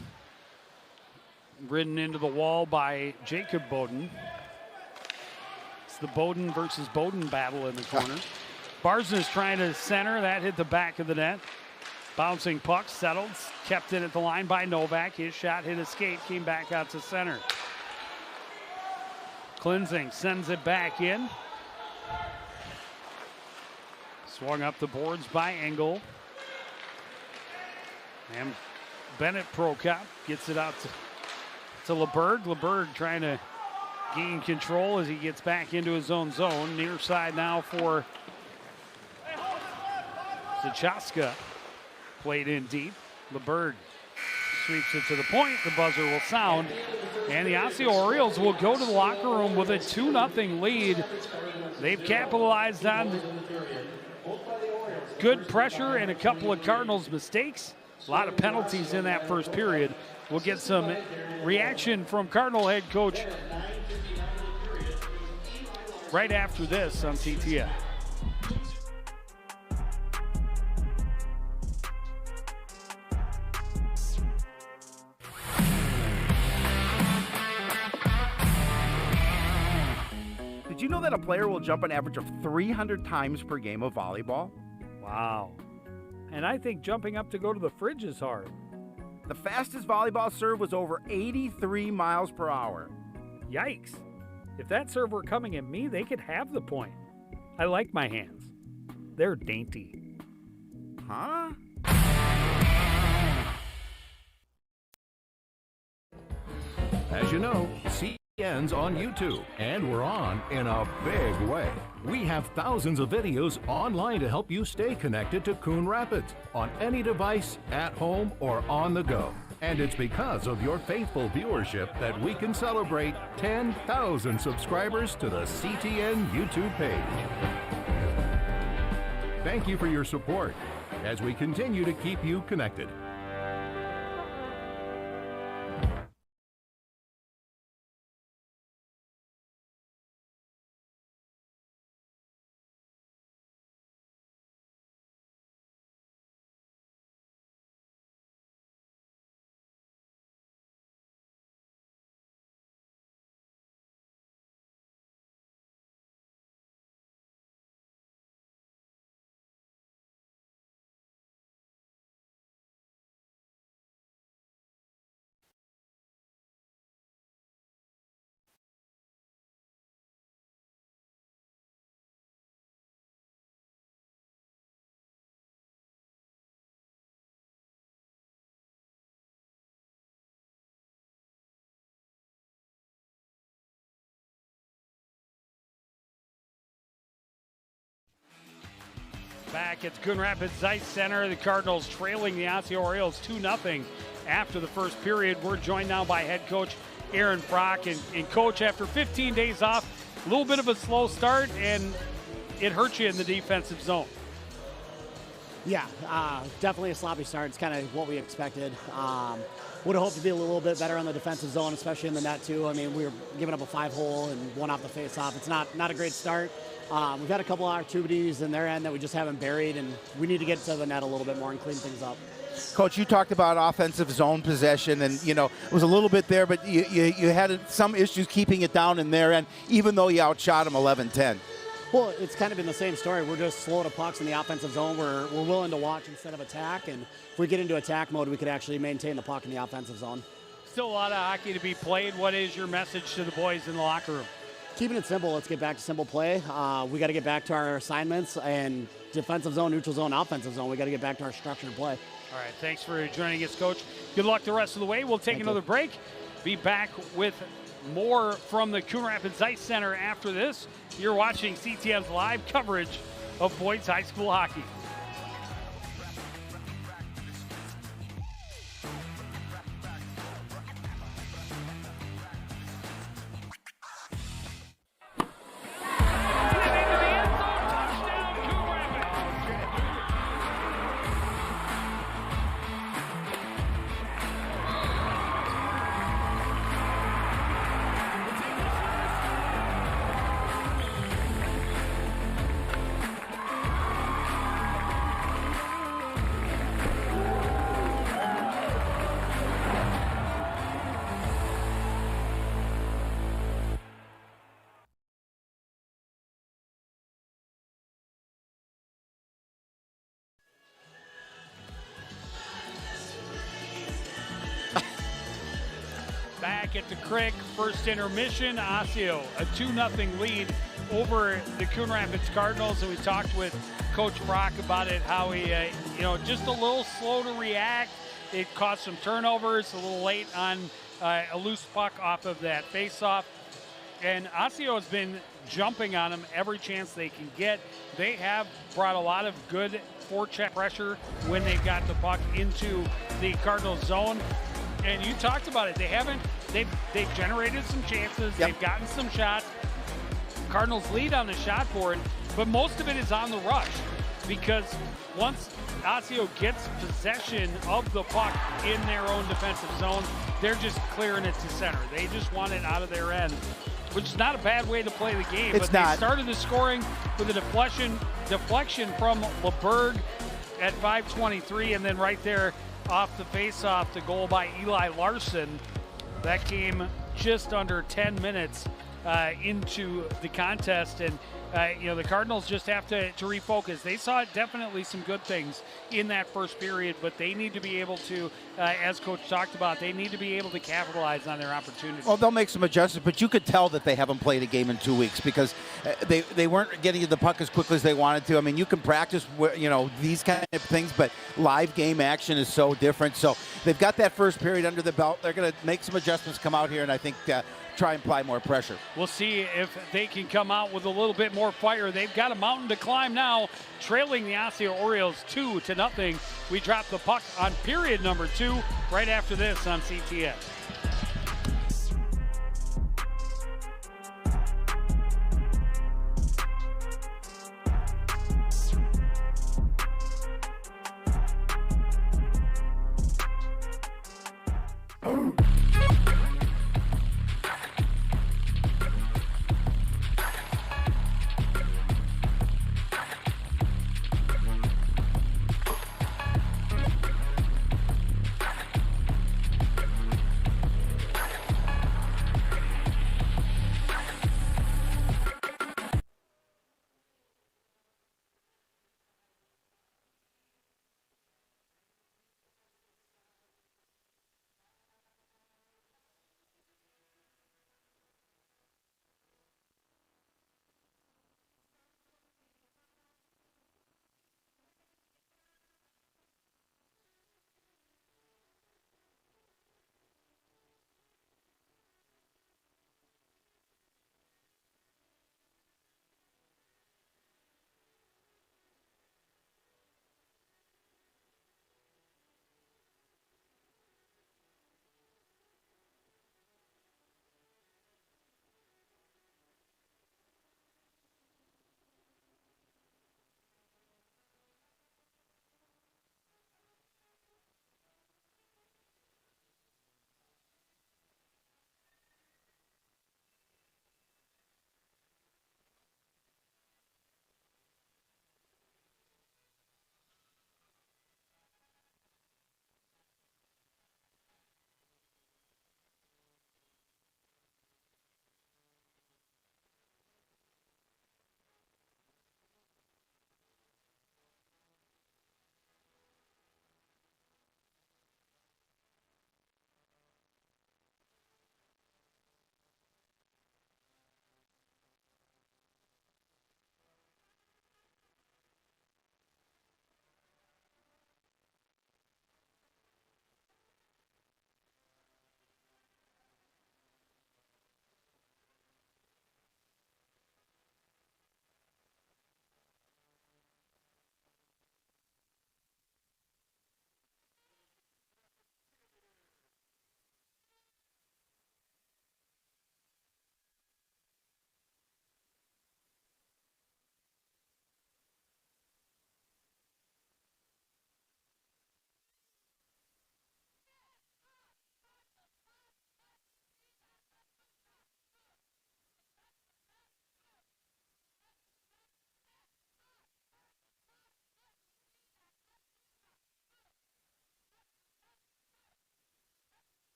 ridden into the wall by Jacob Bowden. It's the Bowden versus Bowden battle in the corner. Barzin is trying to center. That hit the back of the net. Bouncing puck, settled, kept it at the line by Novak. His shot hit a skate, came back out to center. Cleansing sends it back in. Swung up the boards by Engel. And Bennett Prokop gets it out to LeBerg. LeBerg trying to gain control as he gets back into his own zone. Near side now for Zachaska. Played in deep. LeBerg sweeps it to the point. The buzzer will sound. And the Osseo Orioles will go to the locker room with a 2-0 lead. They've capitalized on good pressure and a couple of Cardinals mistakes. A lot of penalties in that first period. We'll get some reaction from Cardinal head coach right after this on TTF. Did you know that a player will jump an average of 300 times per game of volleyball? Wow. And I think jumping up to go to the fridge is hard. The fastest volleyball serve was over 83 miles per hour. Yikes. If that serve were coming at me, they could have the point. I like my hands. They're dainty. Huh? As you know, CTN's on YouTube, and we're on in a big way. We have thousands of videos online to help you stay connected to Coon Rapids on any device, at home, or on the go. And it's because of your faithful viewership that we can celebrate 10,000 subscribers to the CTN YouTube page. Thank you for your support as we continue to keep you connected. Back at the Coon Rapids Ice Center, the Cardinals trailing the Osseo Orioles 2-0 after the first period. We're joined now by head coach Aaron Brock. And coach, after 15 days off, a little bit of a slow start, and it hurt you in the defensive zone. Yeah, definitely a sloppy start. It's kind of what we expected. Would have hoped to be a little bit better on the defensive zone, especially in the net too. I mean, we were giving up a 5-hole and one off the face-off. It's not a great start. We've had a couple of opportunities in their end that we just haven't buried, and we need to get to the net a little bit more and clean things up. Coach, you talked about offensive zone possession, and, you know, it was a little bit there, but you had some issues keeping it down in their end, even though you outshot them 11-10. Well, it's kind of been the same story. We're just slow to pucks in the offensive zone. We're willing to watch instead of attack, and if we get into attack mode, we could actually maintain the puck in the offensive zone. Still a lot of hockey to be played. What is your message to the boys in the locker room? Keeping it simple. Let's get back to simple play. We got to get back to our assignments and defensive zone, neutral zone, offensive zone. We got to get back to our structured play. All right, thanks for joining us, Coach. Good luck the rest of the way. We'll take another break. Be back with more from the Coon Rapids Ice Center after this. You're watching CTN's live coverage of boys high school hockey. Back at the Crick, first intermission, Osseo, a 2-0 lead over the Coon Rapids Cardinals. And we talked with Coach Brock about it, how he, just a little slow to react. It caused some turnovers, a little late on a loose puck off of that faceoff. And Osseo has been jumping on them every chance they can get. They have brought a lot of good forecheck pressure when they've got the puck into the Cardinals zone. And you talked about it. They've generated some chances. Yep. They've gotten some shots. Cardinals lead on the shot board, but most of it is on the rush, because once Osseo gets possession of the puck in their own defensive zone, they're just clearing it to center. They just want it out of their end, which is not a bad way to play the game. It's but not. They started the scoring with a deflection from LeBerg at 5:23, and then right there off the face-off, the goal by Eli Larson. That came just under 10 minutes into the contest. And the Cardinals just have to refocus. They saw definitely some good things in that first period, but they need to be able to, as Coach talked about, they need to be able to capitalize on their opportunities. Well, they'll make some adjustments, but you could tell that they haven't played a game in 2 weeks because they weren't getting to the puck as quickly as they wanted to. I mean, you can practice, these kind of things, but live game action is so different. So they've got that first period under the belt. They're going to make some adjustments, come out here, and I think try and apply more pressure. We'll see if they can come out with a little bit more fire. They've got a mountain to climb now, trailing the Osseo Orioles 2-0. We drop the puck on period number 2 right after this on CTN.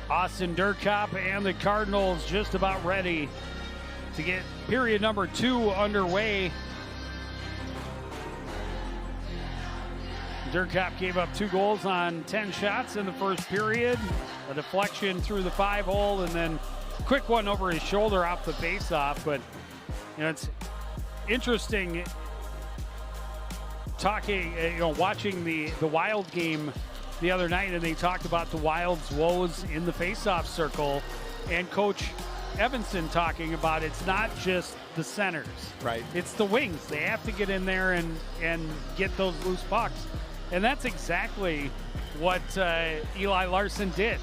Austin Durkop and the Cardinals just about ready to get period number 2 underway. Durkop gave up 2 goals on 10 shots in the first period. A deflection through the 5-hole, and then quick one over his shoulder off the faceoff. But it's interesting talking, watching the Wild game the other night, and they talked about the Wild's woes in the faceoff circle, and Coach Evanston talking about it's not just the centers, right? It's the wings. They have to get in there and get those loose pucks, and that's exactly what Eli Larson did.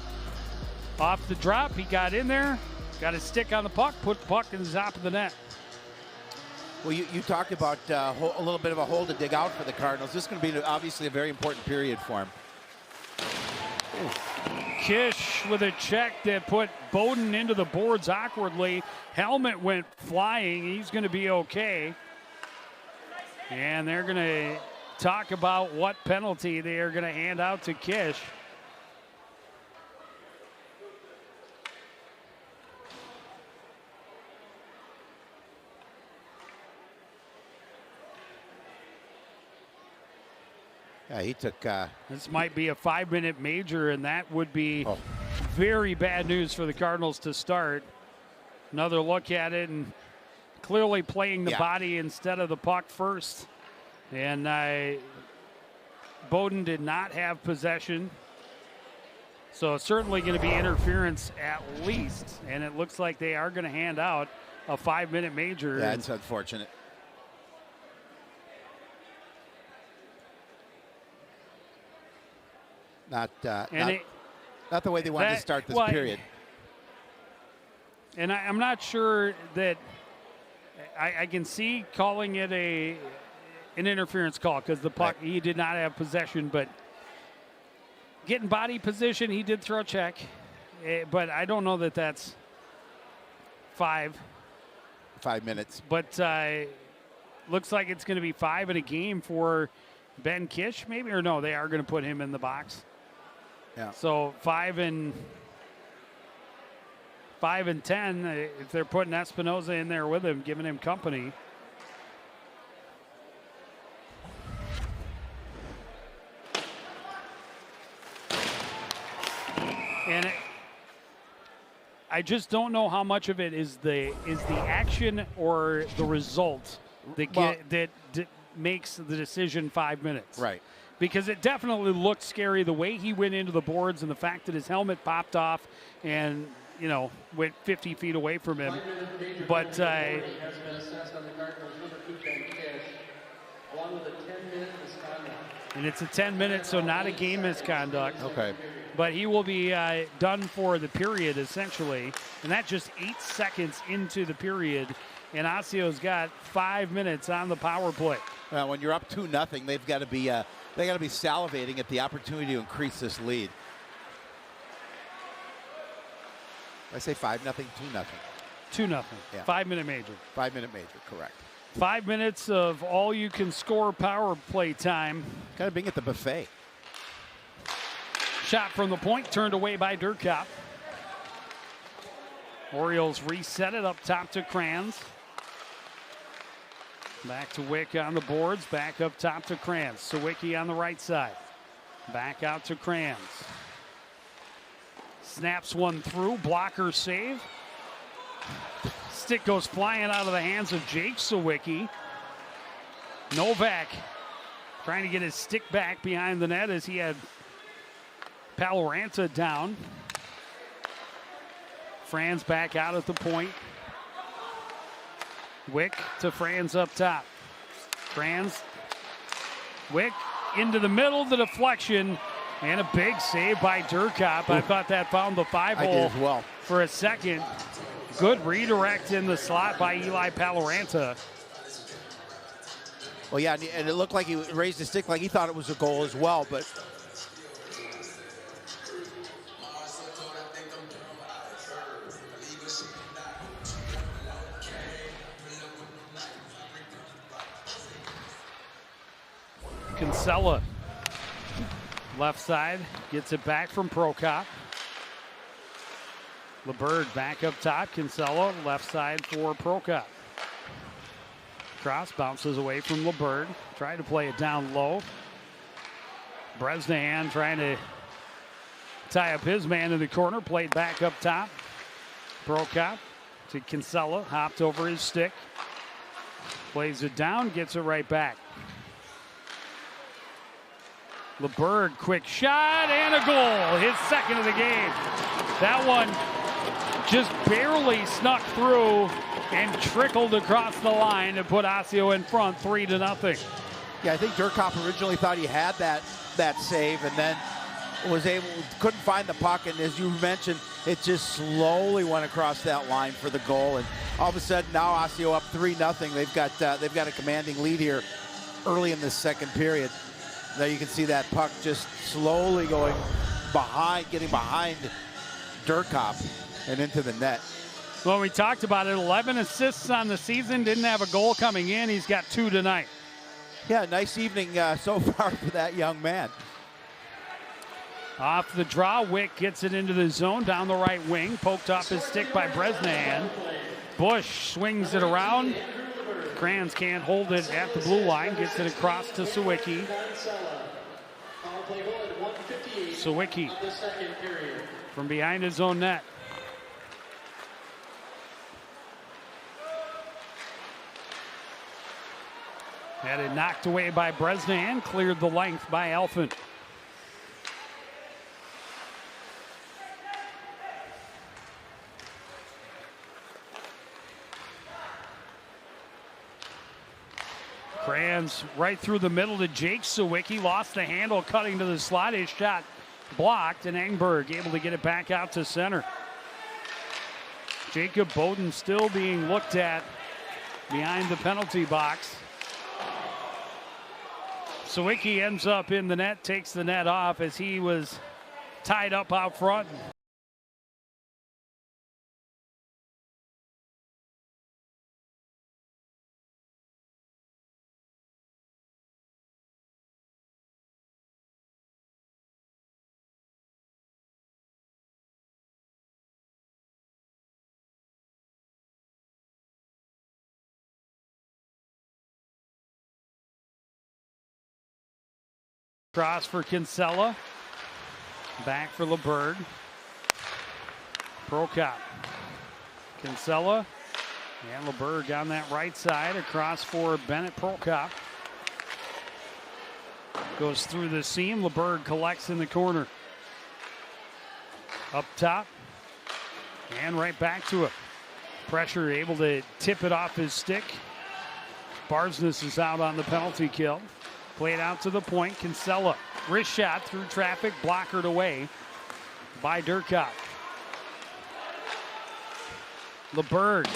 Off the drop, he got in there, got his stick on the puck, put the puck in the top of the net. Well, you talked about a little bit of a hole to dig out for the Cardinals. This is going to be obviously a very important period for him. Kish with a check that put Bowden into the boards awkwardly. Helmet went flying. He's going to be okay. And they're going to talk about what penalty they are going to hand out to Kish. Yeah, he took. This might be a 5-minute major, and that would be very bad news for the Cardinals to start. Another look at it, and clearly playing the body instead of the puck first. And Bowden did not have possession. So certainly going to be interference at least. And it looks like they are going to hand out a 5-minute major. That's unfortunate. Not the way they wanted to start this period. And I'm not sure that I can see calling it an interference call because the puck, he did not have possession, but getting body position, he did throw a check. But I don't know that that's 5 minutes. But looks like it's going to be 5 in a game for Ben Kish, maybe, or no, they are going to put him in the box. Yeah. So 5 and 10, if they're putting Espinoza in there with him, giving him company. And I just don't know how much of it is the action or the result that makes the decision 5 minutes. Right. Because it definitely looked scary the way he went into the boards and the fact that his helmet popped off and, went 50 feet away from him. But and it's a 10-minute, so not a game misconduct. Okay. But he will be done for the period, essentially. And that just 8 seconds into the period. And Osseo's got 5 minutes on the power play. When you're up 2-0, they've got to be salivating at the opportunity to increase this lead. I say 5-0, 2-0. 2-0. Yeah. 5-minute major. 5-minute major, correct. 5 minutes of all-you-can-score power play time. Kind of being at the buffet. Shot from the point, turned away by Durkop. Orioles reset it up top to Kranz. Back to Wick on the boards, back up top to Kranz. Sawicki on the right side. Back out to Kranz. Snaps one through, blocker save. Stick goes flying out of the hands of Jake Sawicki. Novak trying to get his stick back behind the net as he had Paloranta down. Franz back out at the point. Wick to Franz up top. Franz, Wick into the middle, the deflection, and a big save by Durkop. I thought that found the 5-hole as well for a second. Good redirect in the slot by Eli Paloranta. Well, yeah, and it looked like he raised his stick like he thought it was a goal as well, but Kinsella, left side, gets it back from Prokop. LeBird back up top. Kinsella left side for Prokop. Cross bounces away from LeBird. Trying to play it down low. Bresnahan trying to tie up his man in the corner. Played back up top. Prokop to Kinsella. Hopped over his stick. Plays it down. Gets it right back. LeBird, quick shot and a goal. His second of the game. That one just barely snuck through and trickled across the line to put Osseo in front 3-0. Yeah, I think Durkop originally thought he had that save, and then couldn't find the puck, and as you mentioned, it just slowly went across that line for the goal, and all of a sudden now Osseo up 3-0. They've got a commanding lead here early in this second period. There you can see that puck just slowly going behind, getting behind Durkop and into the net. Well, we talked about it. 11 assists on the season. Didn't have a goal coming in. He's got 2 tonight. Yeah, nice evening so far for that young man. Off the draw, Wick gets it into the zone down the right wing. Poked off his stick by Bresnahan. Bush swings it around. Kranz can't hold it at the blue line. Gets it across to Sawicki. Sawicki from behind his own net. Had it knocked away by Bresnahan. Cleared the length by Elfin. Kranz right through the middle to Jake Sawicki. Lost the handle, cutting to the slot. His shot blocked, and Engberg able to get it back out to center. Jacob Bowden still being looked at behind the penalty box. Sawicki ends up in the net, takes the net off as he was tied up out front. Cross for Kinsella. Back for LeBird. Prokop. Kinsella. And LeBird on that right side. Across for Bennett Prokop. Goes through the seam. LeBird collects in the corner. Up top. And right back to it. Pressure able to tip it off his stick. Barsness is out on the penalty kill. Played out to the point. Kinsella, wrist shot through traffic, blockered away by Durkop. LeBird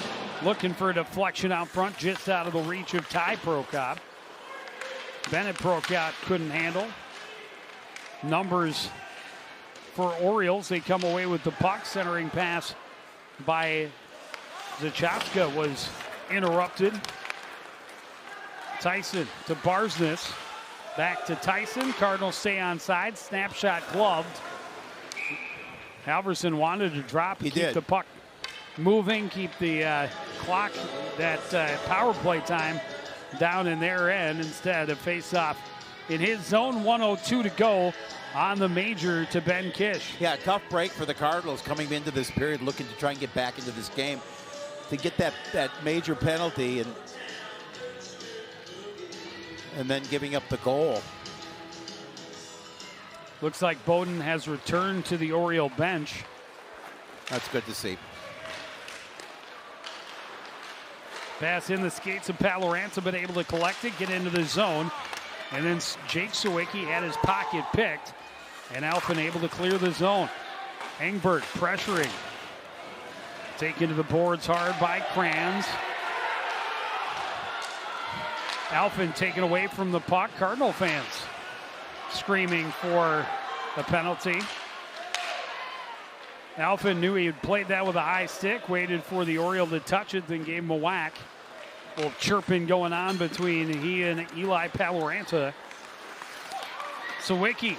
looking for a deflection out front, just out of the reach of Ty Prokop. Bennett Prokop couldn't handle. Numbers for Orioles. They come away with the puck. Centering pass by Zachowska was interrupted. Tyson to Barsness. Back to Tyson. Cardinals stay on side. Snapshot gloved. Halverson wanted to drop. He keep did. The puck moving. Keep the clock, that power play time down in their end. Instead of face off in his zone. 1:02 to go on the major to Ben Kish. Yeah, tough break for the Cardinals coming into this period, looking to try and get back into this game. To get that major penalty and then giving up the goal. Looks like Bowden has returned to the Oriole bench. That's good to see. Pass in the skates of Paloranta, but able to collect it, get into the zone. And then Jake Sawicki had his pocket picked, and Alphen able to clear the zone. Engberg pressuring. Taken to the boards hard by Kranz. Alphen taken away from the puck. Cardinal fans screaming for a penalty. Alphen knew he had played that with a high stick, waited for the Oriole to touch it, then gave him a whack. A little chirping going on between he and Eli Paloranta. Sawicki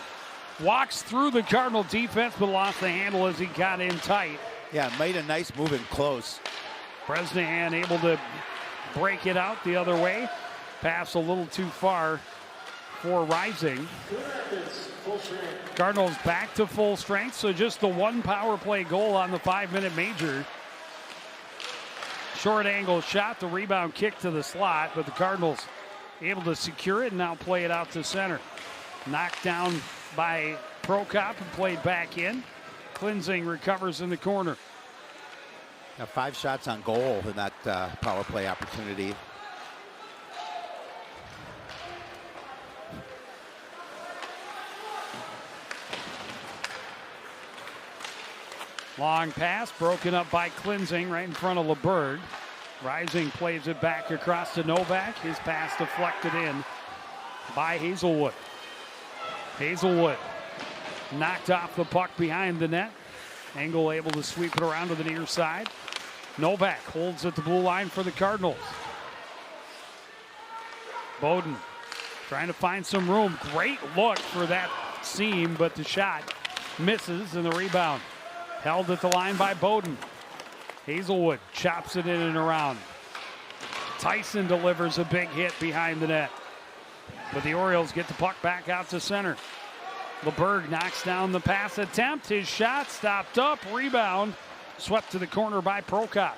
walks through the Cardinal defense, but lost the handle as he got in tight. Yeah, made a nice move in close. Bresnahan able to break it out the other way. Pass a little too far for Rising. Cardinals back to full strength, so just the one power play goal on the 5-minute major. Short angle shot, the rebound kick to the slot, but the Cardinals able to secure it and now play it out to center. Knocked down by Prokop and played back in. Cleansing recovers in the corner. Now 5 shots on goal in that power play opportunity. Long pass broken up by Cleansing right in front of LeBerg. Rising plays it back across to Novak. His pass deflected in by Hazelwood. Hazelwood knocked off the puck behind the net. Engel able to sweep it around to the near side. Novak holds at the blue line for the Cardinals. Bowden trying to find some room. Great look for that seam, but the shot misses and the rebound held at the line by Bowden. Hazelwood chops it in and around. Tyson delivers a big hit behind the net. But the Orioles get the puck back out to center. LeBerg knocks down the pass attempt. His shot stopped up. Rebound swept to the corner by Prokop.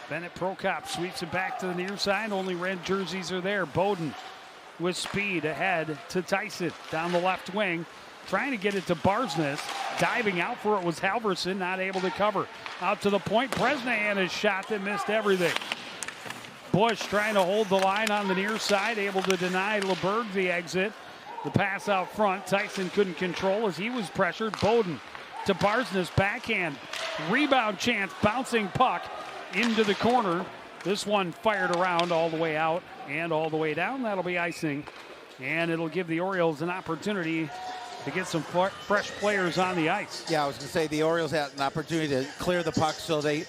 Bennett Prokop sweeps it back to the near side. Only red jerseys are there. Bowden with speed ahead to Tyson down the left wing. Trying to get it to Barsness. Diving out for it was Halverson, not able to cover. Out to the point. Bresnahan has shot that missed everything. Bush trying to hold the line on the near side, able to deny LeBerg the exit. The pass out front, Tyson couldn't control as he was pressured. Bowden to Barsness, backhand. Rebound chance, bouncing puck into the corner. This one fired around all the way out and all the way down. That'll be icing. And it'll give the Orioles an opportunity to get some fresh players on the ice. Yeah, I was going to say the Orioles had an opportunity to clear the puck so they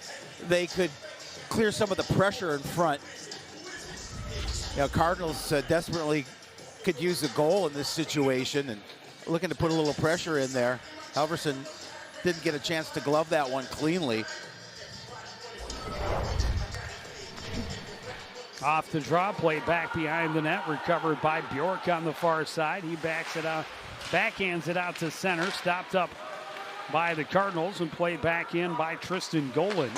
could clear some of the pressure in front. You know, Cardinals desperately could use a goal in this situation and looking to put a little pressure in there. Halverson didn't get a chance to glove that one cleanly. Off the draw, play back behind the net, recovered by Bjork on the far side. He backs it out, backhands it out to center, stopped up by the Cardinals and played back in by Tristan Golan.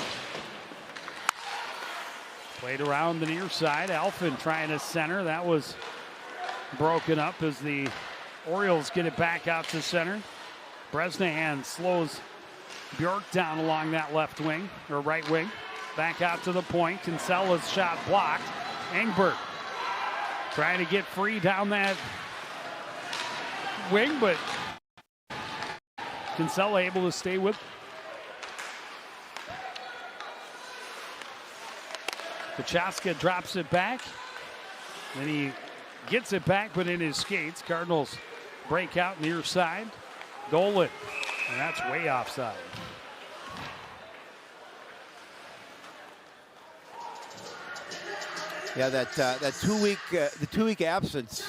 Played around the near side. Alphin trying to center. That was broken up as the Orioles get it back out to center. Bresnahan slows Bjork down along that left wing, or right wing. Back out to the point. Kinsella's shot blocked. Engberg trying to get free down that wing, but Kinsella able to stay with. Kachaska drops it back. Then he gets it back, but in his skates. Cardinals break out near side. Golan, and that's way offside. Yeah, that 2-week absence.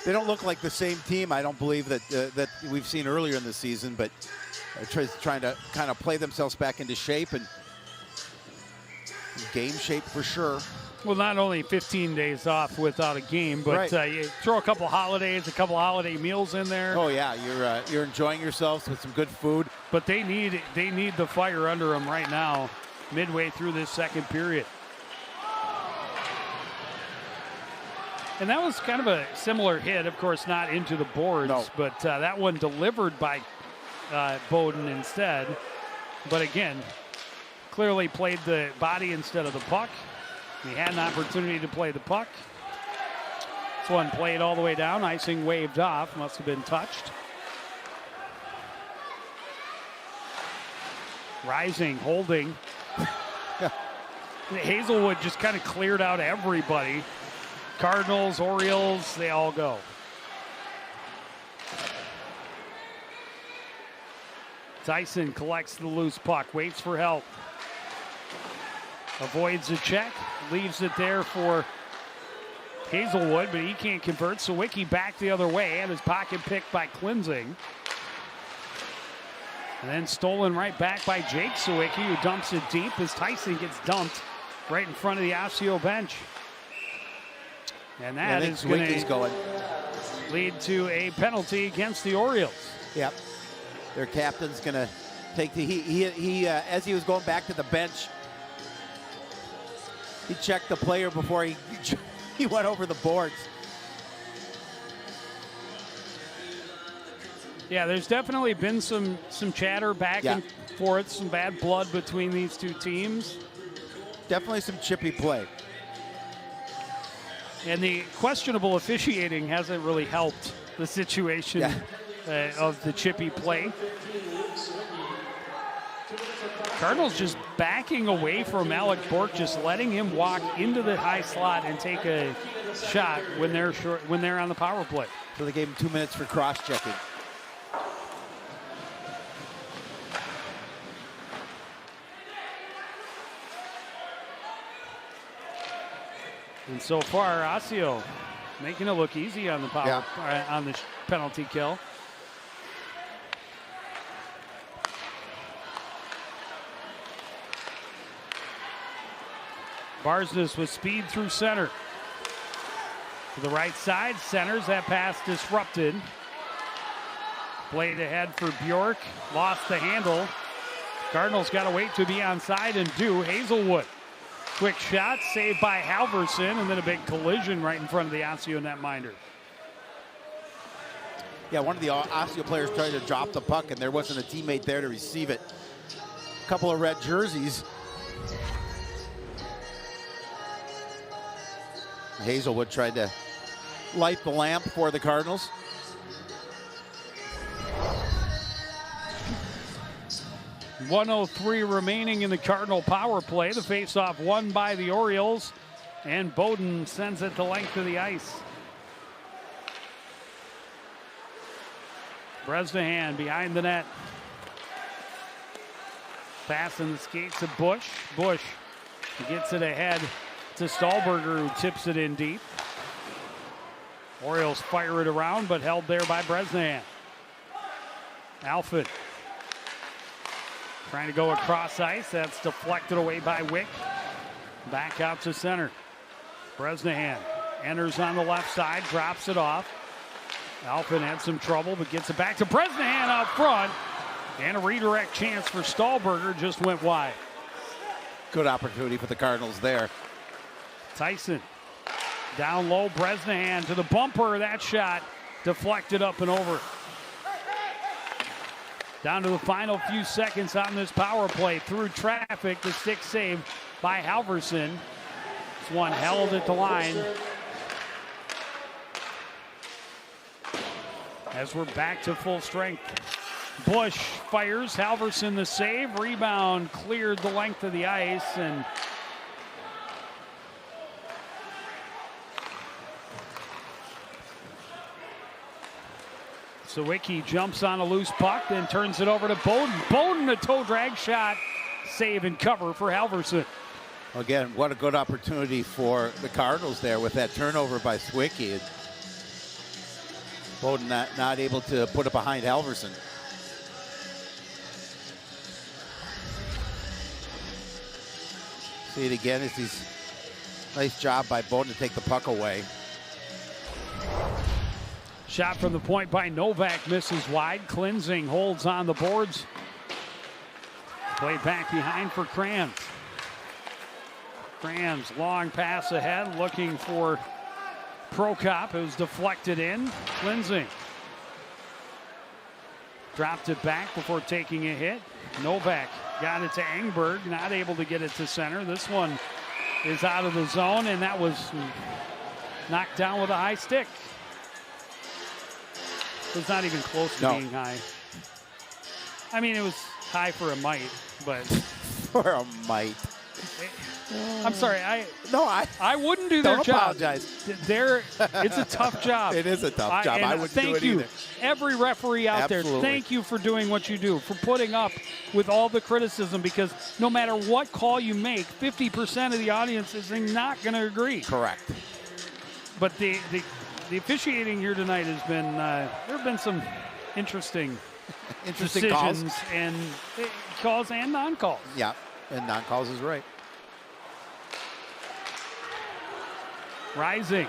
They don't look like the same team. I don't believe that we've seen earlier in the season, but trying to kind of play themselves back into shape and game shape for sure. Well, not only 15 days off without a game, but right. You throw a couple holidays, a couple holiday meals in there. Oh yeah, you're enjoying yourselves with some good food. But they need the fire under them right now, midway through this second period. And that was kind of a similar hit, of course, not into the boards, no. But that one delivered by Bowden instead. But again, clearly played the body instead of the puck. He had an opportunity to play the puck. This one played all the way down. Icing waved off. Must have been touched. Rising, holding. Hazelwood just kind of cleared out everybody. Cardinals, Orioles, they all go. Tyson collects the loose puck, waits for help. Avoids a check, leaves it there for Hazelwood, but he can't convert. Sawicki back the other way, and his pocket picked by Cleansing. And then stolen right back by Jake Sawicki, who dumps it deep as Tyson gets dumped right in front of the Osseo bench. And that is going to lead to a penalty against the Orioles. Yep. Their captain's going to take the he as he was going back to the bench, he checked the player before he went over the boards. Yeah, there's definitely been some chatter back and forth, some bad blood between these two teams. Definitely some chippy play. And the questionable officiating hasn't really helped the situation of the chippy play. Cardinals just backing away from Alec Bork, just letting him walk into the high slot and take a shot when they're short, when they're on the power play. So they gave him 2 minutes for cross-checking. And so far, Osseo making it look easy on the power on the penalty kill. Barsness with speed through center. To the right side, centers that pass disrupted. Played ahead for Bjork, lost the handle. Cardinals got to wait to be onside and do. Hazelwood. Quick shot, saved by Halverson, and then a big collision right in front of the Osseo netminder. Yeah, one of the Osseo players tried to drop the puck, and there wasn't a teammate there to receive it. A couple of red jerseys. Hazelwood tried to light the lamp for the Cardinals. .103 remaining in the Cardinal power play. The faceoff won by the Orioles, and Bowden sends it the length of the ice. Bresnahan behind the net. Passing the skates of Bush. Bush gets it ahead to Stahlberger, who tips it in deep. Orioles fire it around, but held there by Bresnahan. Alford trying to go across ice. That's deflected away by Wick. Back out to center. Bresnahan enters on the left side, drops it off. Alford had some trouble, but gets it back to Bresnahan out front. And a redirect chance for Stahlberger just went wide. Good opportunity for the Cardinals there. Tyson down low. Bresnahan to the bumper. That shot deflected up and over. Down to the final few seconds on this power play. Through traffic, the stick saved by Halverson. This one held at the line. As we're back to full strength. Bush fires. Halverson the save. Rebound cleared the length of the ice. And Sawicki jumps on a loose puck, then turns it over to Bowden. Bowden, a toe drag shot. Save and cover for Halverson. Again, what a good opportunity for the Cardinals there with that turnover by Sawicki. Bowden not able to put it behind Halverson. See it again as he's nice job by Bowden to take the puck away. Shot from the point by Novak misses wide. Cleansing holds on the boards. Played back behind for Kranz. Kranz long pass ahead looking for Prokop. It was deflected in. Cleansing dropped it back before taking a hit. Novak got it to Engberg, not able to get it to center. This one is out of the zone, and that was knocked down with a high stick. It was not even close to being high. I mean, it was high for a mite, but for a mite. I'm sorry. I wouldn't do Don't their job. apologize. It's a tough job. It is a tough job. I wouldn't do it either. Thank you, every referee out there. Thank you for doing what you do, for putting up with all the criticism, because no matter what call you make, 50% of the audience is not going to agree. Correct. But the officiating here tonight has been, there have been some interesting Interesting calls. decisions and calls and non-calls. Yeah, and non-calls is right. Rising.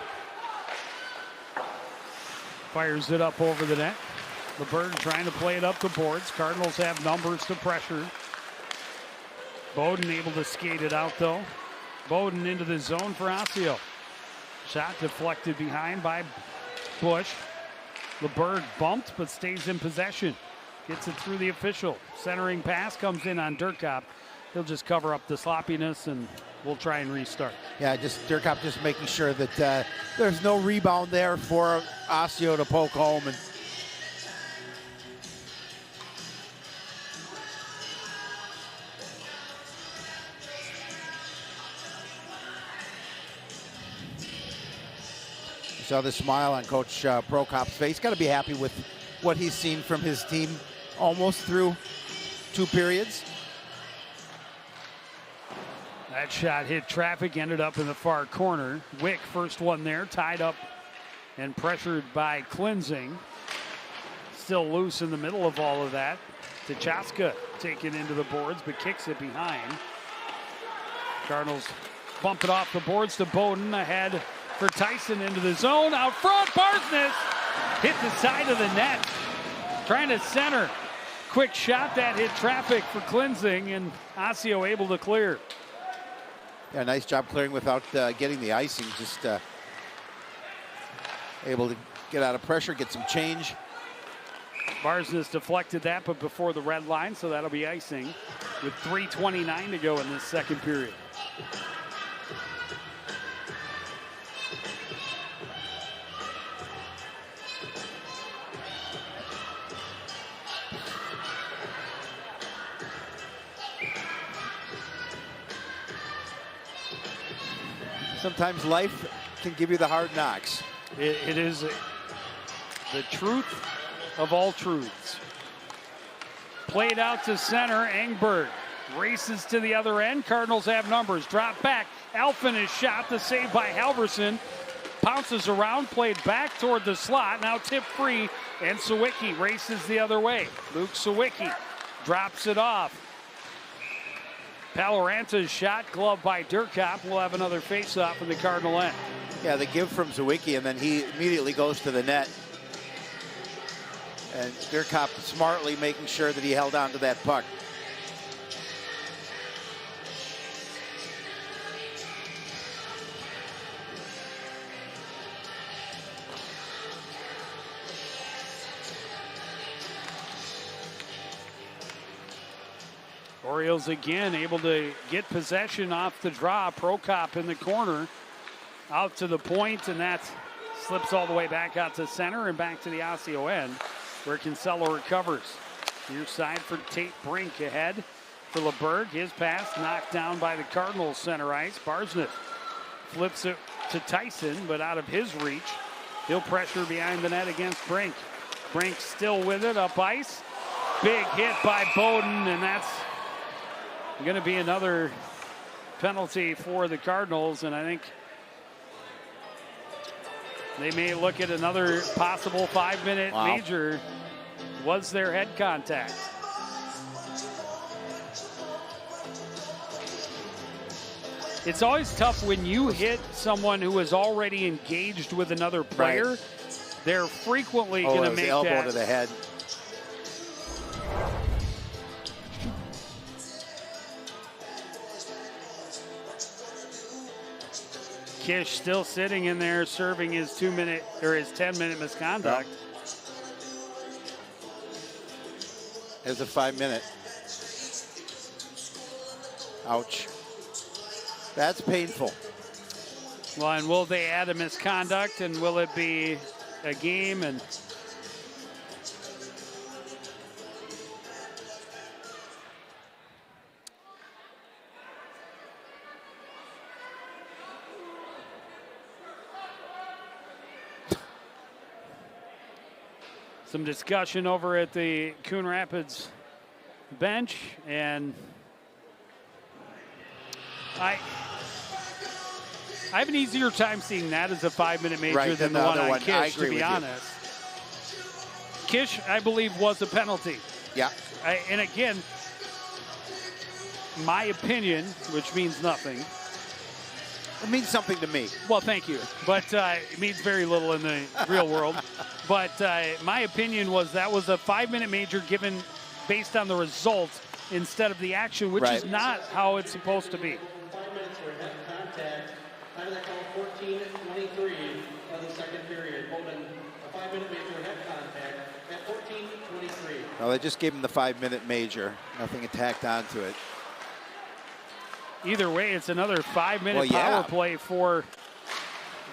Fires it up over the net. LeBerg trying to play it up the boards. Cardinals have numbers to pressure. Bowden able to skate it out though. Bowden into the zone for Osseo. Shot deflected behind by Bush. LeBerg bumped but stays in possession. Gets it through the official. Centering pass comes in on Durkop. He'll just cover up the sloppiness and we'll try and restart. Yeah, just Durkop just making sure that there's no rebound there for Osseo to poke home. And saw the smile on Coach Prokop's face. Got to be happy with what he's seen from his team almost through 2 periods. That shot hit traffic, ended up in the far corner. Wick, first one there, tied up and pressured by Cleansing. Still loose in the middle of all of that. Tachaska taken into the boards, but kicks it behind. Cardinals bump it off the boards to Bowden. Ahead for Tyson into the zone. Out front, Barsness hit the side of the net. Trying to center. Quick shot that hit traffic for Cleansing, and Osseo able to clear. Yeah, nice job clearing without getting the icing. Just able to get out of pressure, get some change. Barsness deflected that, but before the red line, so that'll be icing with 3:29 to go in this second period. Sometimes life can give you the hard knocks. It is the truth of all truths. Played out to center. Engberg races to the other end. Cardinals have numbers. Drop back. Alphen is shot. The save by Halverson. Pounces around. Played back toward the slot. Now tip free. And Sawicki races the other way. Luke Sawicki drops it off. Paloranta's shot, gloved by Durkop. We'll have another face-off in the Cardinal end. Yeah, the give from Sawicki, and then he immediately goes to the net. And Durkop smartly making sure that he held on to that puck. Orioles again able to get possession off the draw. Prokop in the corner. Out to the point, and that slips all the way back out to center and back to the Osseo end, where Kinsella recovers. Near side for Tate Brink ahead for LeBerg. His pass knocked down by the Cardinals center ice. Barsnett flips it to Tyson, but out of his reach. He'll pressure behind the net against Brink. Brink still with it, up ice. Big hit by Bowden, and that's going to be another penalty for the Cardinals, and I think they may look at another possible 5-minute major. Was there head contact? It's always tough when you hit someone who is already engaged with another player. Right. They're frequently going to make elbow that to the head. Kish still sitting in there serving his 2-minute or his 10-minute misconduct. As a 5-minute. Ouch. That's painful. Well, and will they add a misconduct, and will it be a game? And some discussion over at the Coon Rapids bench, and I have an easier time seeing that as a 5-minute major than the one on Kish, to be honest. Kish, I believe, was a penalty. Yeah. And again, my opinion, which means nothing. It means something to me. Well, thank you. But it means very little in the real world. But my opinion was that was a 5-minute major given based on the results instead of the action, which is not how it's supposed to be. 5 minutes for head contact. Time of that call, 14:23 of the second period. Holding a 5-minute major head contact at 14:23. Well, they just gave him the 5-minute major. Nothing tacked onto it. Either way, it's another 5-minute power play for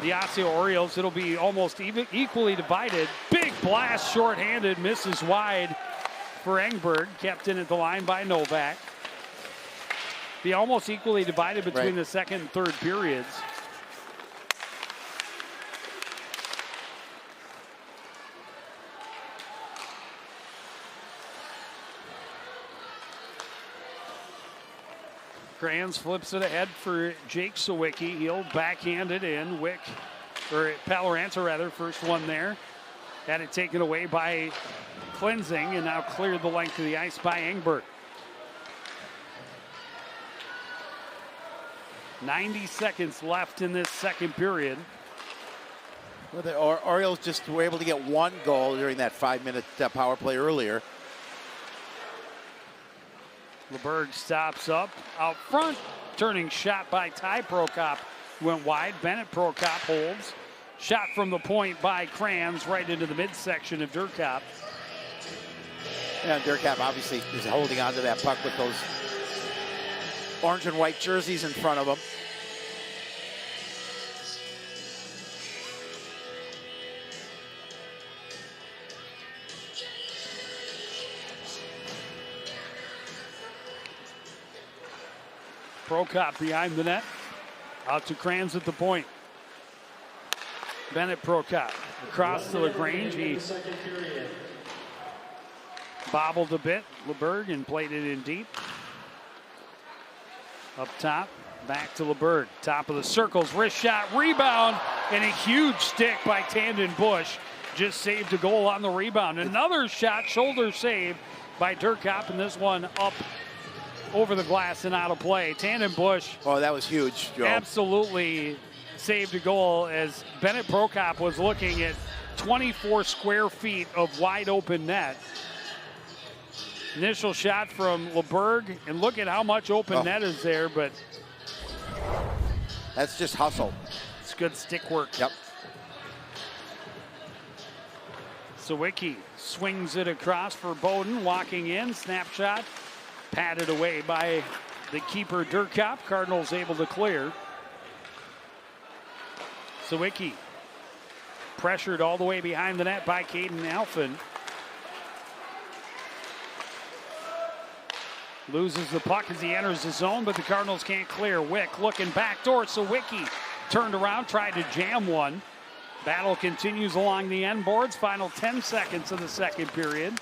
the Osseo Orioles. It'll be almost equally divided. Big blast, shorthanded, misses wide for Engberg. Kept in at the line by Novak. Be almost equally divided between the second and third periods. Kranz flips it ahead for Jake Sawicki. He'll backhand it in. Paloranta rather, first one there. Had it taken away by Cleansing and now cleared the length of the ice by Engberg. 90 seconds left in this second period. Well, the Orioles just were able to get one goal during that 5-minute power play earlier. LeBerg stops up out front. Turning shot by Ty Prokop went wide. Bennett Prokop holds. Shot from the point by Kranz right into the midsection of Durkop. Yeah, Durkop obviously is holding on to that puck with those orange and white jerseys in front of him. Prokop behind the net. Out to Kranz at the point. Bennett Prokop across to LaGrange. He bobbled a bit, LeBerg, and played it in deep. Up top, back to LeBerg. Top of the circles, wrist shot, rebound, and a huge stick by Tandon Bush. Just saved a goal on the rebound. Another shot, shoulder save by Durkop, and this one up over the glass and out of play. Tandon Bush. Oh, that was huge, Joe. Absolutely saved a goal as Bennett Prokop was looking at 24 square feet of wide open net. Initial shot from LeBerg, and look at how much open net is there, but that's just hustle. It's good stick work. Yep. Sawicki swings it across for Bowden, walking in, snapshot. Patted away by the keeper, Durkop. Cardinals able to clear. Sawicki pressured all the way behind the net by Caden Alphin. Loses the puck as he enters the zone, but the Cardinals can't clear. Wick looking backdoor. Sawicki turned around, tried to jam one. Battle continues along the end boards. Final 10 seconds of the second period.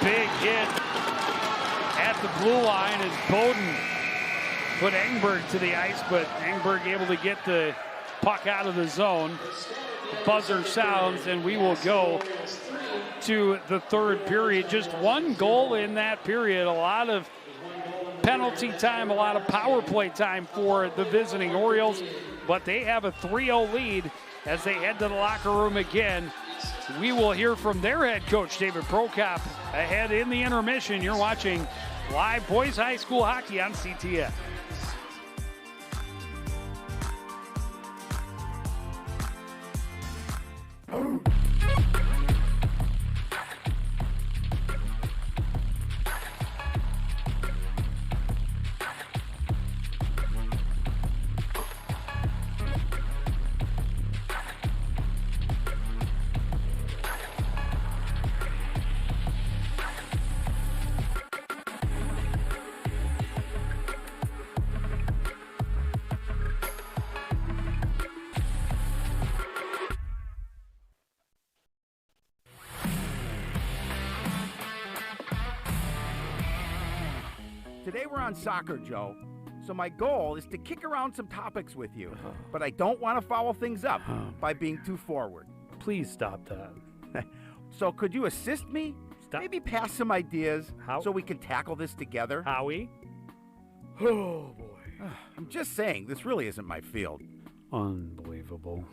Big hit at the blue line as Bowden put Engberg to the ice, but Engberg able to get the puck out of the zone. The buzzer sounds, and we will go to the third period. Just one goal in that period. A lot of penalty time, a lot of power play time for the visiting Orioles, but they have a 3-0 lead as they head to the locker room again. We will hear from their head coach, David Prokop, ahead in the intermission. You're watching live boys high school hockey on CTN. Today we're on soccer, Joe. So my goal is to kick around some topics with you, but I don't want to foul things up by being too forward. Please stop that. So could you assist me? Stop. Maybe pass some ideas How? so we can tackle this together? Howie? Oh, boy. I'm just saying, this really isn't my field. Unbelievable.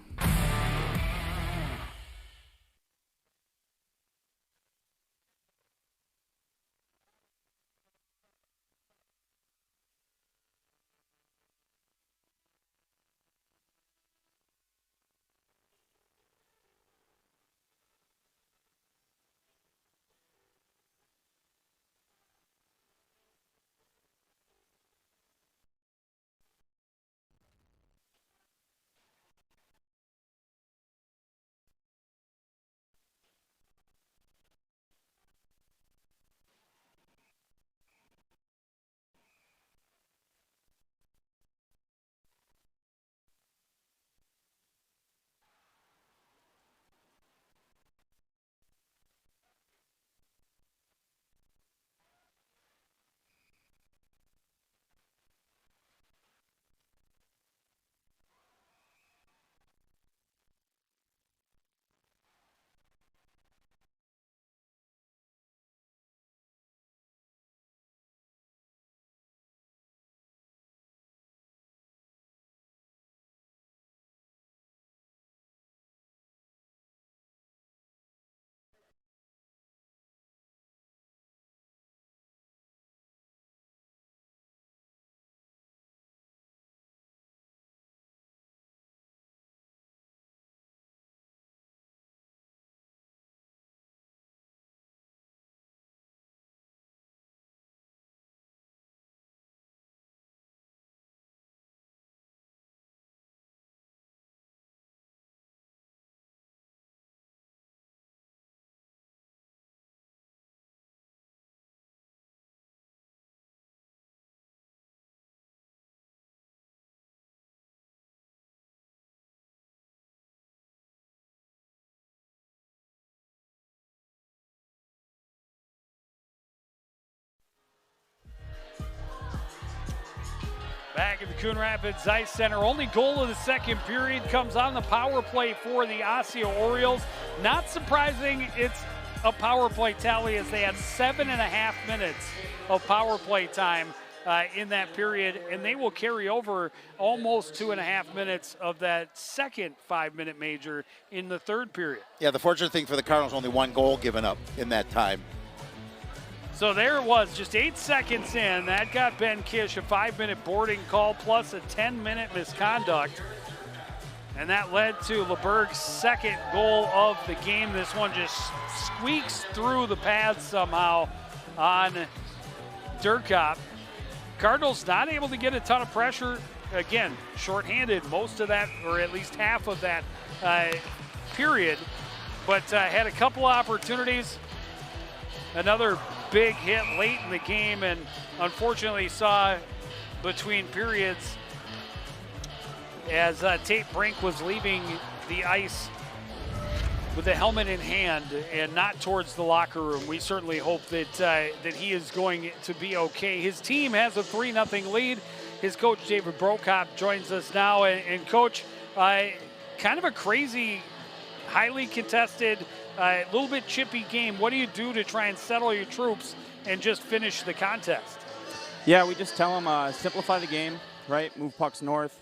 Back at the Coon Rapids Ice Center, only goal of the second period comes on the power play for the Osseo Orioles. Not surprising, it's a power play tally as they had 7.5 minutes of power play time in that period, and they will carry over almost 2.5 minutes of that second 5-minute major in the third period. Yeah, the fortunate thing for the Cardinals, only one goal given up in that time. So there it was, just 8 seconds in. That got Ben Kish a 5-minute boarding call plus a 10-minute misconduct. And that led to LeBerg's second goal of the game. This one just squeaks through the pads somehow on Durkop. Cardinals not able to get a ton of pressure. Again, shorthanded most of that, or at least half of that period. But had a couple opportunities. Another big hit late in the game, and unfortunately saw between periods as Tate Brink was leaving the ice with the helmet in hand and not towards the locker room. We certainly hope that that he is going to be okay. His team has a 3-0 lead. His coach David Brokop joins us now, and Coach, kind of a crazy, highly contested, a little bit chippy game. What do you do to try and settle your troops and just finish the contest? Yeah, we just tell them simplify the game, right? Move pucks north,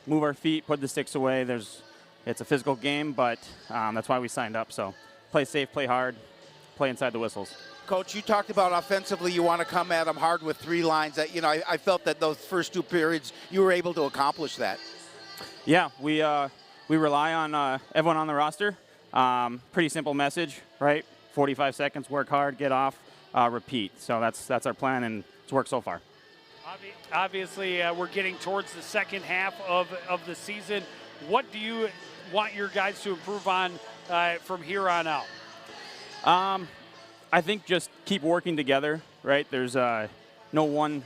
move our feet, put the sticks away. It's a physical game, but that's why we signed up. So play safe, play hard, play inside the whistles. Coach, you talked about offensively you want to come at them hard with 3 lines. I felt that those first 2 periods you were able to accomplish that. Yeah, we rely on everyone on the roster. Pretty simple message, right? 45 seconds, work hard, get off, repeat. So that's our plan, and it's worked so far. Obviously, we're getting towards the second half of the season. What do you want your guys to improve on from here on out? I think just keep working together, right? There's no one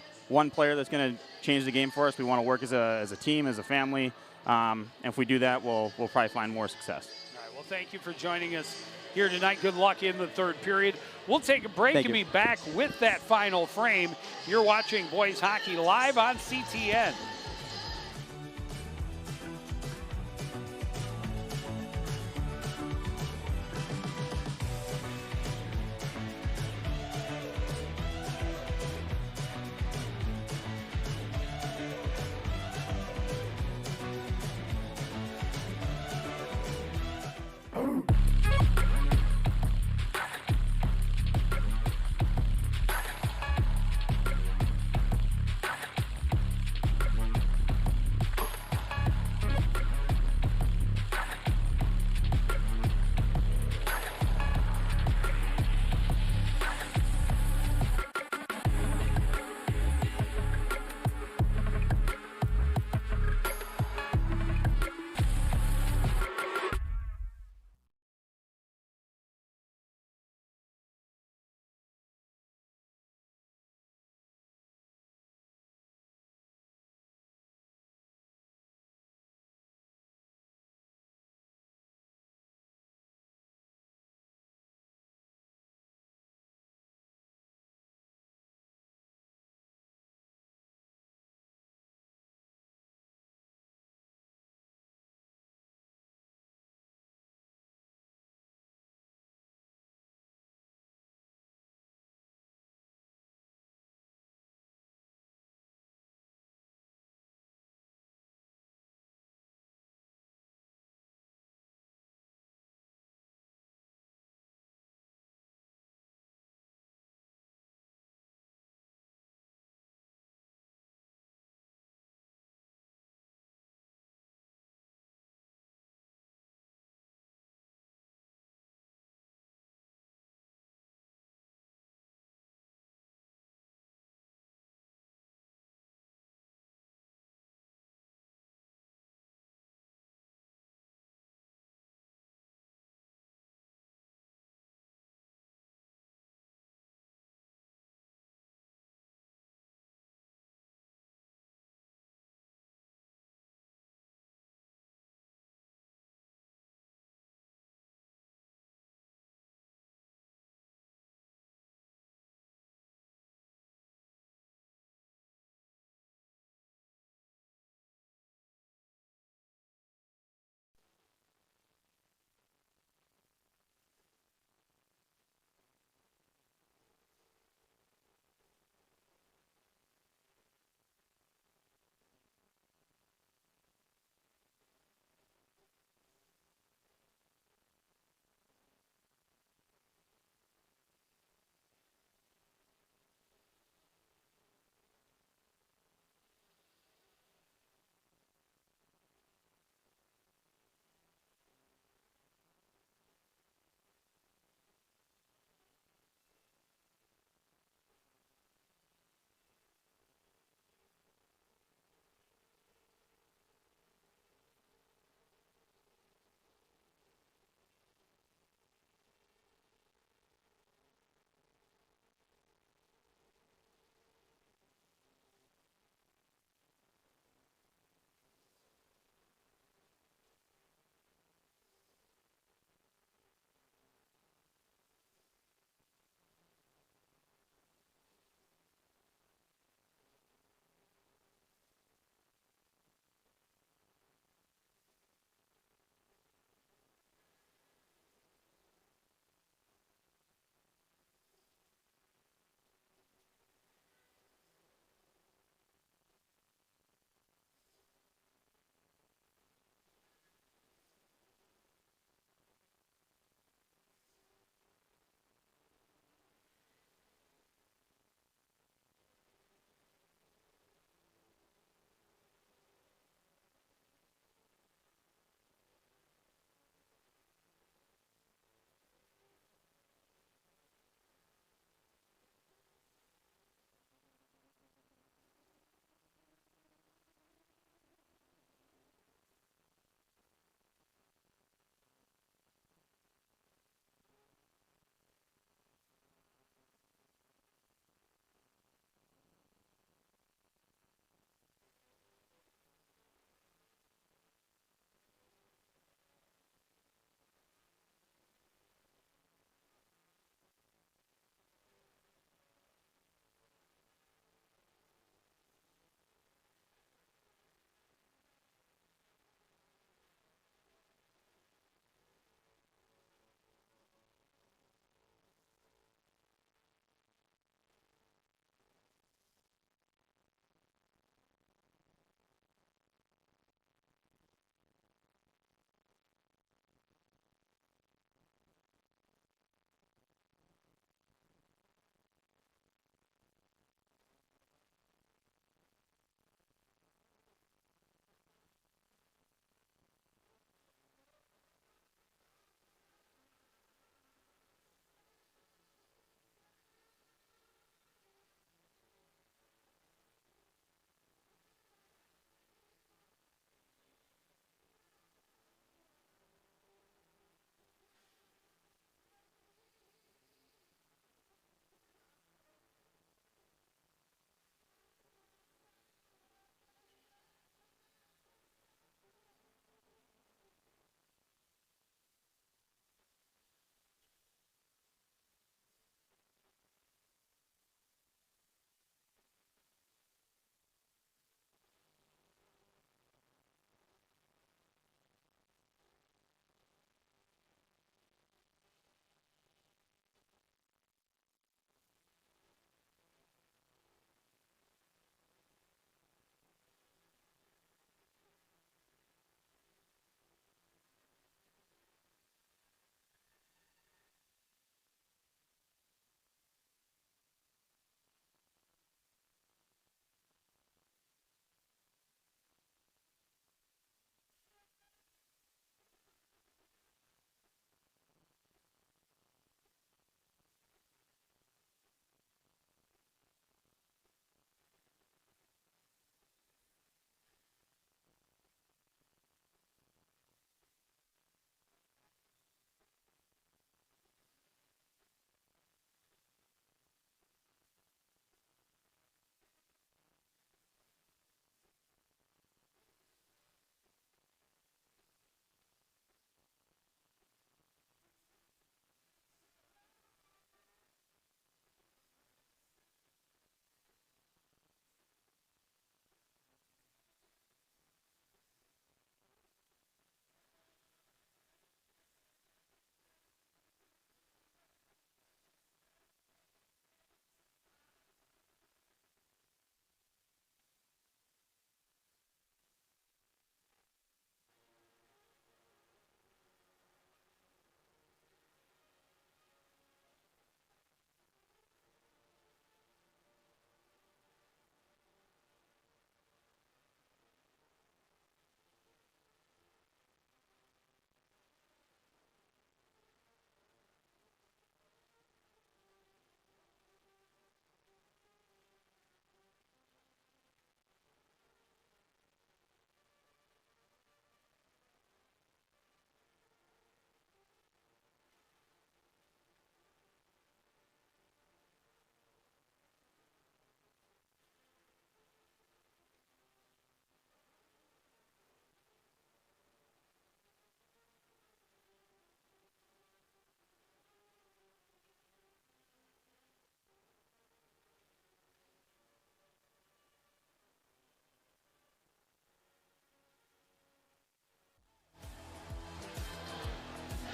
player that's going to change the game for us. We want to work as a team, as a family. And if we do that, we'll probably find more success. All right, well, thank you for joining us here tonight. Good luck in the third period. We'll take a break and be back with that final frame. You're watching boys hockey live on CTN.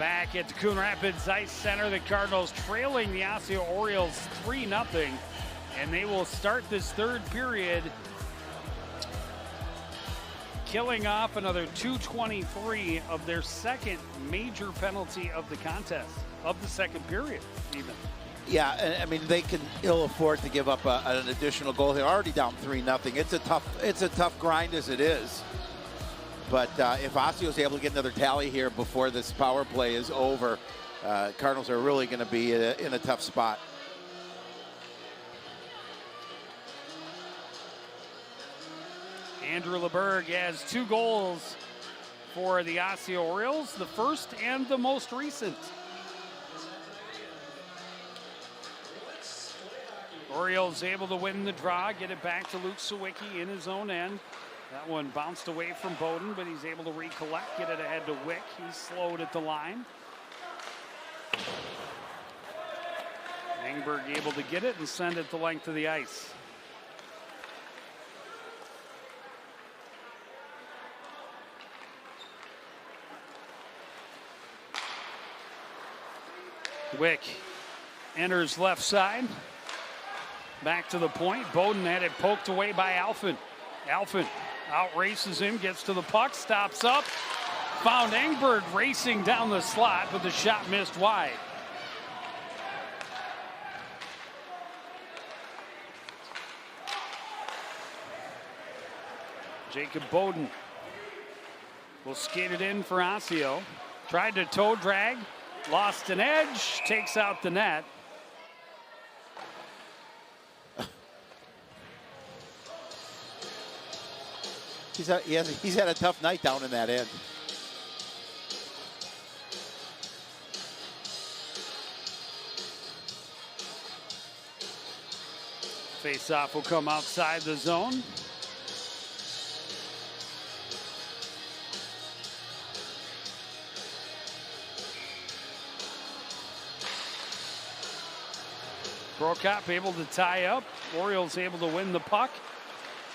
Back at the Coon Rapids Ice Center, the Cardinals trailing the Osseo Orioles 3-0, and they will start this third period killing off another 2:23 of their second major penalty of the contest, of the second period even. Yeah, I mean, they can ill afford to give up an additional goal. They're already down 3-0. It's a tough grind as it is. But if Osseo's able to get another tally here before this power play is over, Cardinals are really going to be in a tough spot. Andrew LeBerg has 2 goals for the Osseo Orioles, the first and the most recent. Orioles able to win the draw, get it back to Luke Sawicki in his own end. That one bounced away from Bowden, but he's able to recollect, get it ahead to Wick. He's slowed at the line. Engberg able to get it and send it the length of the ice. Wick enters left side. Back to the point. Bowden had it poked away by Alphin. Alphin outraces him, gets to the puck, stops up. Found Engberg racing down the slot, but the shot missed wide. Jacob Bowden will skate it in for Osseo. Tried to toe drag, lost an edge, takes out the net. He's had a tough night down in that end. Face-off will come outside the zone. Prokop able to tie up. Orioles able to win the puck.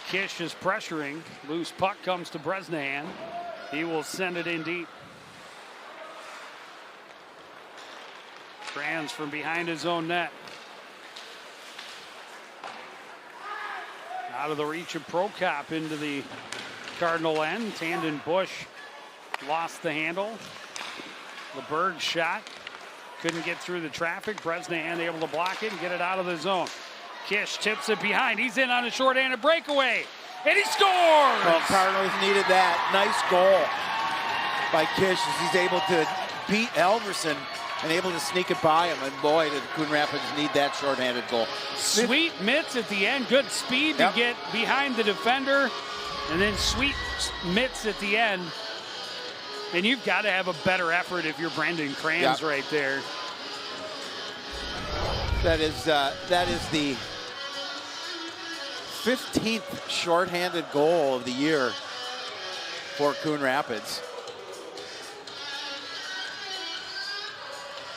Kish is pressuring. Loose puck comes to Bresnahan. He will send it in deep. Trans from behind his own net. Out of the reach of Prokop into the Cardinal end. Tandon Bush lost the handle. LeBerg shot. Couldn't get through the traffic. Bresnahan able to block it and get it out of the zone. Kish tips it behind. He's in on a short-handed breakaway. And he scores! Well, Cardinals needed that. Nice goal by Kish as he's able to beat Elverson and able to sneak it by him. And boy, did Coon Rapids need that short-handed goal. Sweet mitts at the end. Good speed to get behind the defender. And then sweet mitts at the end. And you've got to have a better effort if you're Brendan Kranz right there. That is the 15th shorthanded goal of the year for Coon Rapids.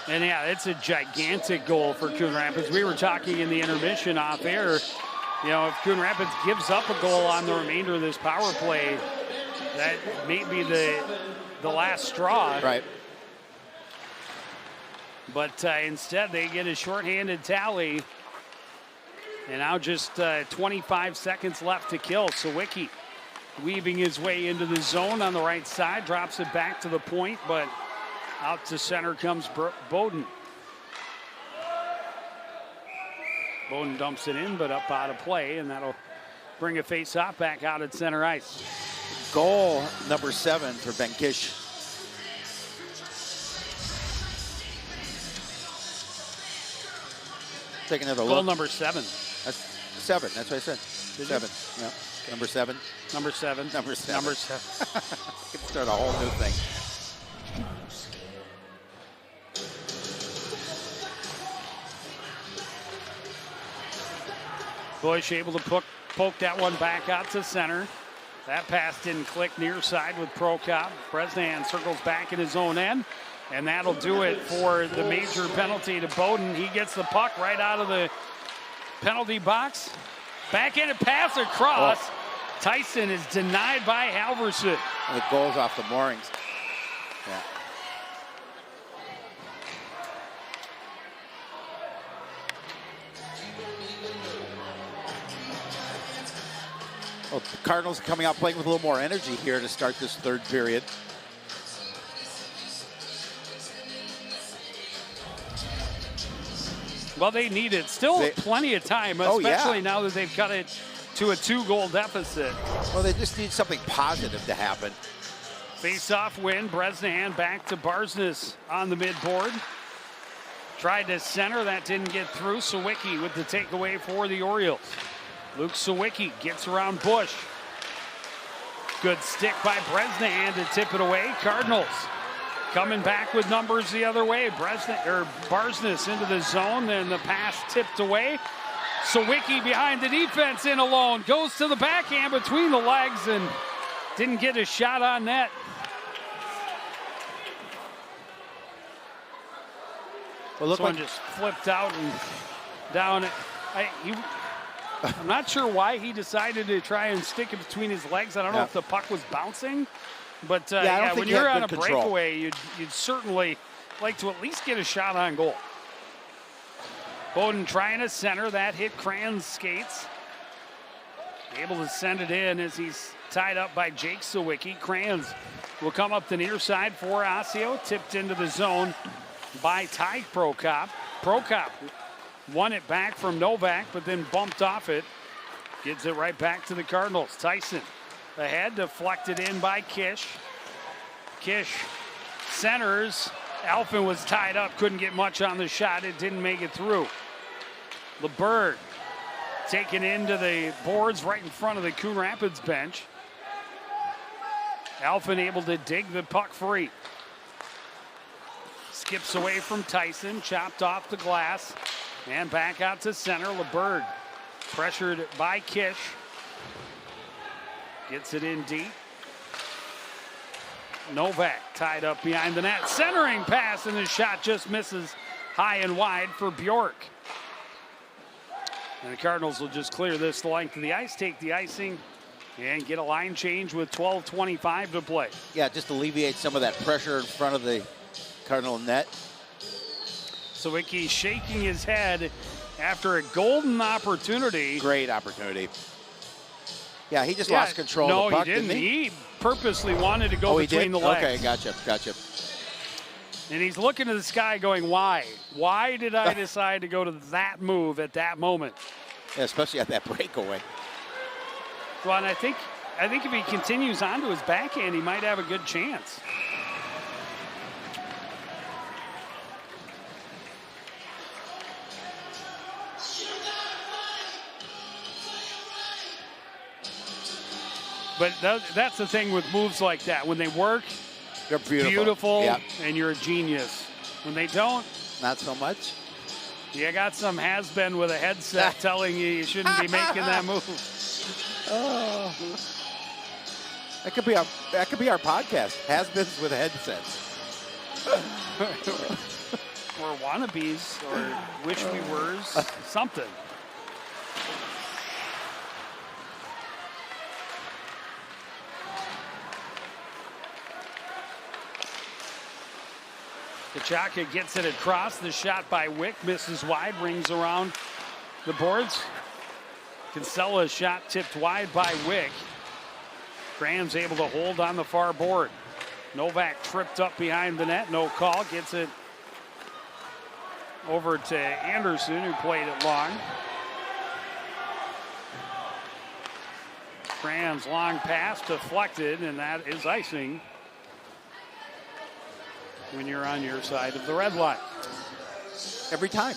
And yeah, it's a gigantic goal for Coon Rapids. We were talking in the intermission off air, you know, if Coon Rapids gives up a goal on the remainder of this power play, that may be the last straw. Right. But instead, they get a shorthanded tally. And now just 25 seconds left to kill. Sawicki weaving his way into the zone on the right side. Drops it back to the point, but out to center comes Bowden. Bowden dumps it in, but up out of play, and that'll bring a face-off back out at center ice. Goal number 7 for Ben Kish. Take another look. Goal number 7. That's 7. That's what I said. 7. Yeah. Number 7. Number 7. Number 7. Number 7. We can start a whole new thing. Bush able to poke that one back out to center. That pass didn't click near side with Prokop. Bresnahan circles back in his own end. And that'll do it for the major penalty to Bowden. He gets the puck right out of the penalty box. Backhand pass across. Oh. Tyson is denied by Halverson. And the goal's off the moorings. Yeah. Cardinals coming out playing with a little more energy here to start this third period. Well, they need it. Still plenty of time, especially now that they've cut it to a 2-goal deficit. Well, they just need something positive to happen. Face-off win. Bresnahan back to Barsness on the midboard. Tried to center. That didn't get through. Sawicki with the takeaway for the Orioles. Luke Sawicki gets around Bush. Good stick by Bresnahan to tip it away. Cardinals coming back with numbers the other way. Barsness into the zone, and the pass tipped away. Sawicki behind the defense in alone. Goes to the backhand between the legs and didn't get a shot on net. Well, This one just flipped out and down. I'm not sure why he decided to try and stick it between his legs. I don't know if the puck was bouncing. But when you're on a breakaway, you'd certainly like to at least get a shot on goal. Bowden trying to center. That hit Cran's skates. Able to send it in as he's tied up by Jake Sawicki. Crans will come up the near side for Osseo. Tipped into the zone by Ty Prokop. Prokop won it back from Novak, but then bumped off it. Gives it right back to the Cardinals. Tyson ahead, deflected in by Kish. Kish centers. Alphin was tied up, couldn't get much on the shot. It didn't make it through. LeBerg taken into the boards right in front of the Coon Rapids bench. Alphin able to dig the puck free. Skips away from Tyson, chopped off the glass, and back out to center. LeBerg pressured by Kish. Gets it in deep. Novak tied up behind the net. Centering pass, and the shot just misses high and wide for Bjork. And the Cardinals will just clear this length of the ice, take the icing, and get a line change with 12:25 to play. Yeah, just alleviate some of that pressure in front of the Cardinal net. Sawicki shaking his head after a golden opportunity. Great opportunity. Yeah, he just lost control of the puck, he didn't. didn't he? He purposely wanted to go between the legs. Okay, gotcha. And he's looking to the sky going, why? Why did I decide to go to that move at that moment? Yeah, especially at that breakaway. Well, and I think if he continues on to his backhand, he might have a good chance. But that's the thing with moves like that. When they work, they're beautiful. Yep. And you're a genius. When they don't, not so much. You got some has-been with a headset telling you shouldn't be making that move. Oh. That could be our podcast. Has-beens with headsets. Or wannabes, or wish we were's, something. Kachaka gets it across. The shot by Wick misses wide, rings around the boards. Kinsella's shot tipped wide by Wick. Graham's able to hold on the far board. Novak tripped up behind the net. No call. Gets it over to Anderson, who played it long. Graham's long pass deflected, and that is icing when you're on your side of the red line. Every time.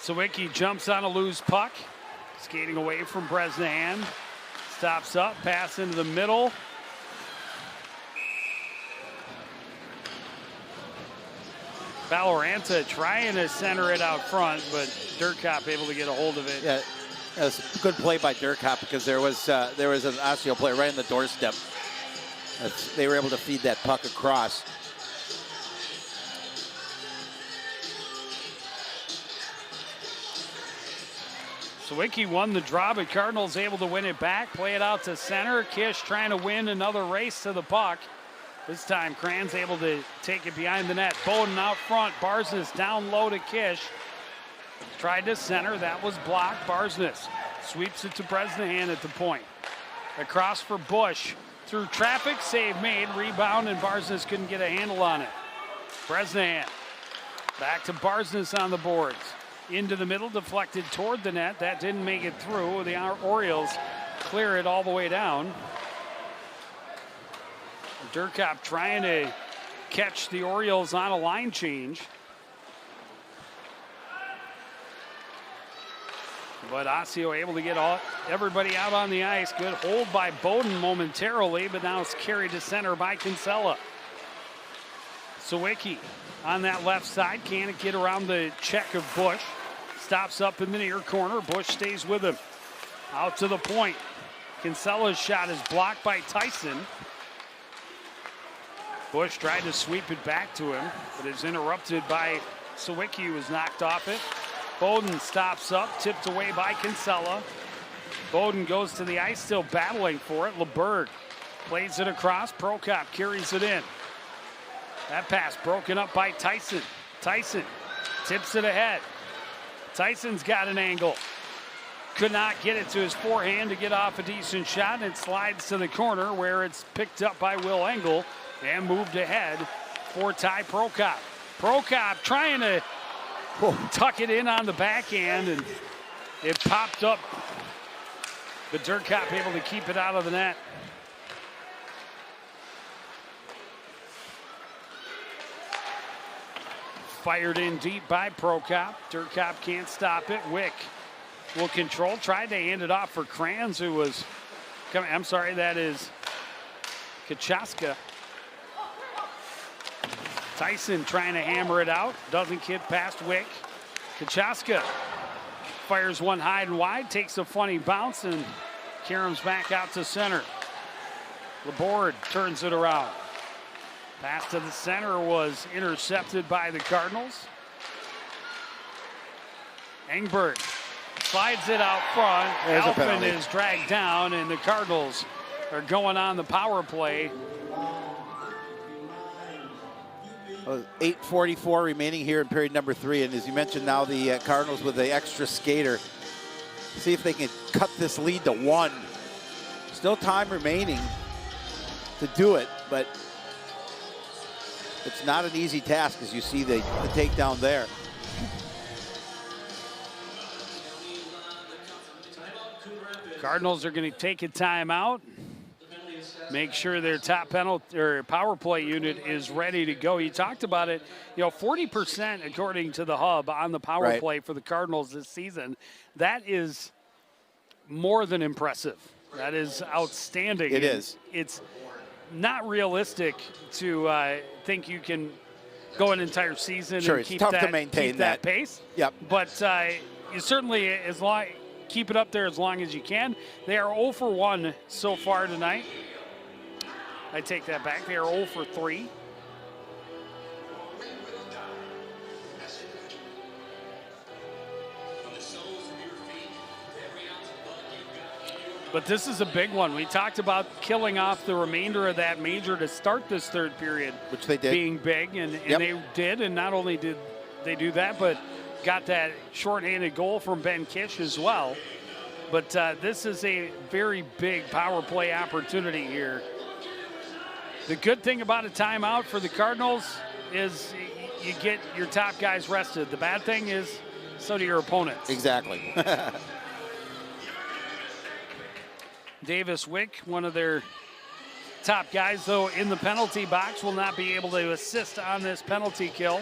Sawicki jumps on a loose puck. Skating away from Bresnahan. Stops up, pass into the middle. Valoranta trying to center it out front, but Durkop able to get a hold of it. Yeah, that was a good play by Durkop because there was an Osseo player right on the doorstep. They were able to feed that puck across. Sawicki won the draw, but Cardinals able to win it back. Play it out to center. Kish trying to win another race to the puck. This time, Cran's able to take it behind the net. Bowden out front. Barsness down low to Kish. Tried to center. That was blocked. Barsness sweeps it to Bresnahan at the point. Across for Bush. Through traffic. Save made. Rebound, and Barsness couldn't get a handle on it. Bresnahan back to Barsness on the boards. Into the middle. Deflected toward the net. That didn't make it through. The Orioles clear it all the way down. Durkop trying to catch the Orioles on a line change. But Osseo able to get everybody out on the ice. Good hold by Bowden momentarily, but now it's carried to center by Kinsella. Sawicki on that left side. Can't get around the check of Bush. Stops up in the near corner. Bush stays with him. Out to the point. Kinsella's shot is blocked by Tyson. Bush tried to sweep it back to him, but is interrupted by Sawicki, who was knocked off it. Bowden stops up, tipped away by Kinsella. Bowden goes to the ice, still battling for it. LeBerg plays it across. Prokop carries it in. That pass broken up by Tyson. Tyson tips it ahead. Tyson's got an angle. Could not get it to his forehand to get off a decent shot, and it slides to the corner where it's picked up by Will Engel and moved ahead for Ty Prokop. Prokop trying to tuck it in on the backhand, and it popped up. But Durkop able to keep it out of the net. Fired in deep by Prokop. Durkop can't stop it. Wick will control. Tried to hand it off for Kranz, who was coming. I'm sorry, that is Kachaska. Tyson trying to hammer it out. Doesn't get past Wick. Kachaska fires one high and wide. Takes a funny bounce, and Karam's back out to center. Laborde turns it around. Pass to the center was intercepted by the Cardinals. Engberg slides it out front. Elfin is dragged down, and the Cardinals are going on the power play. 8:44 remaining here in period number 3, and as you mentioned, now the Cardinals with the extra skater. See if they can cut this lead to 1. Still time remaining to do it, but it's not an easy task, as you see the takedown there. Cardinals are going to take a timeout. Make sure their top penalty or power play unit is ready to go. You talked about it, 40% according to the Hub on the power play for the Cardinals this season. That is more than impressive. That is outstanding. It is. It's not realistic to think you can go an entire season and keep tough to maintain that pace. Yep. But you certainly, keep it up there as long as you can. They are 0 for 1 so far tonight. I take that back. They are 0 for 3. But this is a big one. We talked about killing off the remainder of that major to start this third period. Which they did. Being big, and they did. And not only did they do that, but got that shorthanded goal from Ben Kish as well. But this is a very big power play opportunity here. The good thing about a timeout for the Cardinals is you get your top guys rested. The bad thing is so do your opponents. Exactly. Davis Wick, one of their top guys, though, in the penalty box, will not be able to assist on this penalty kill.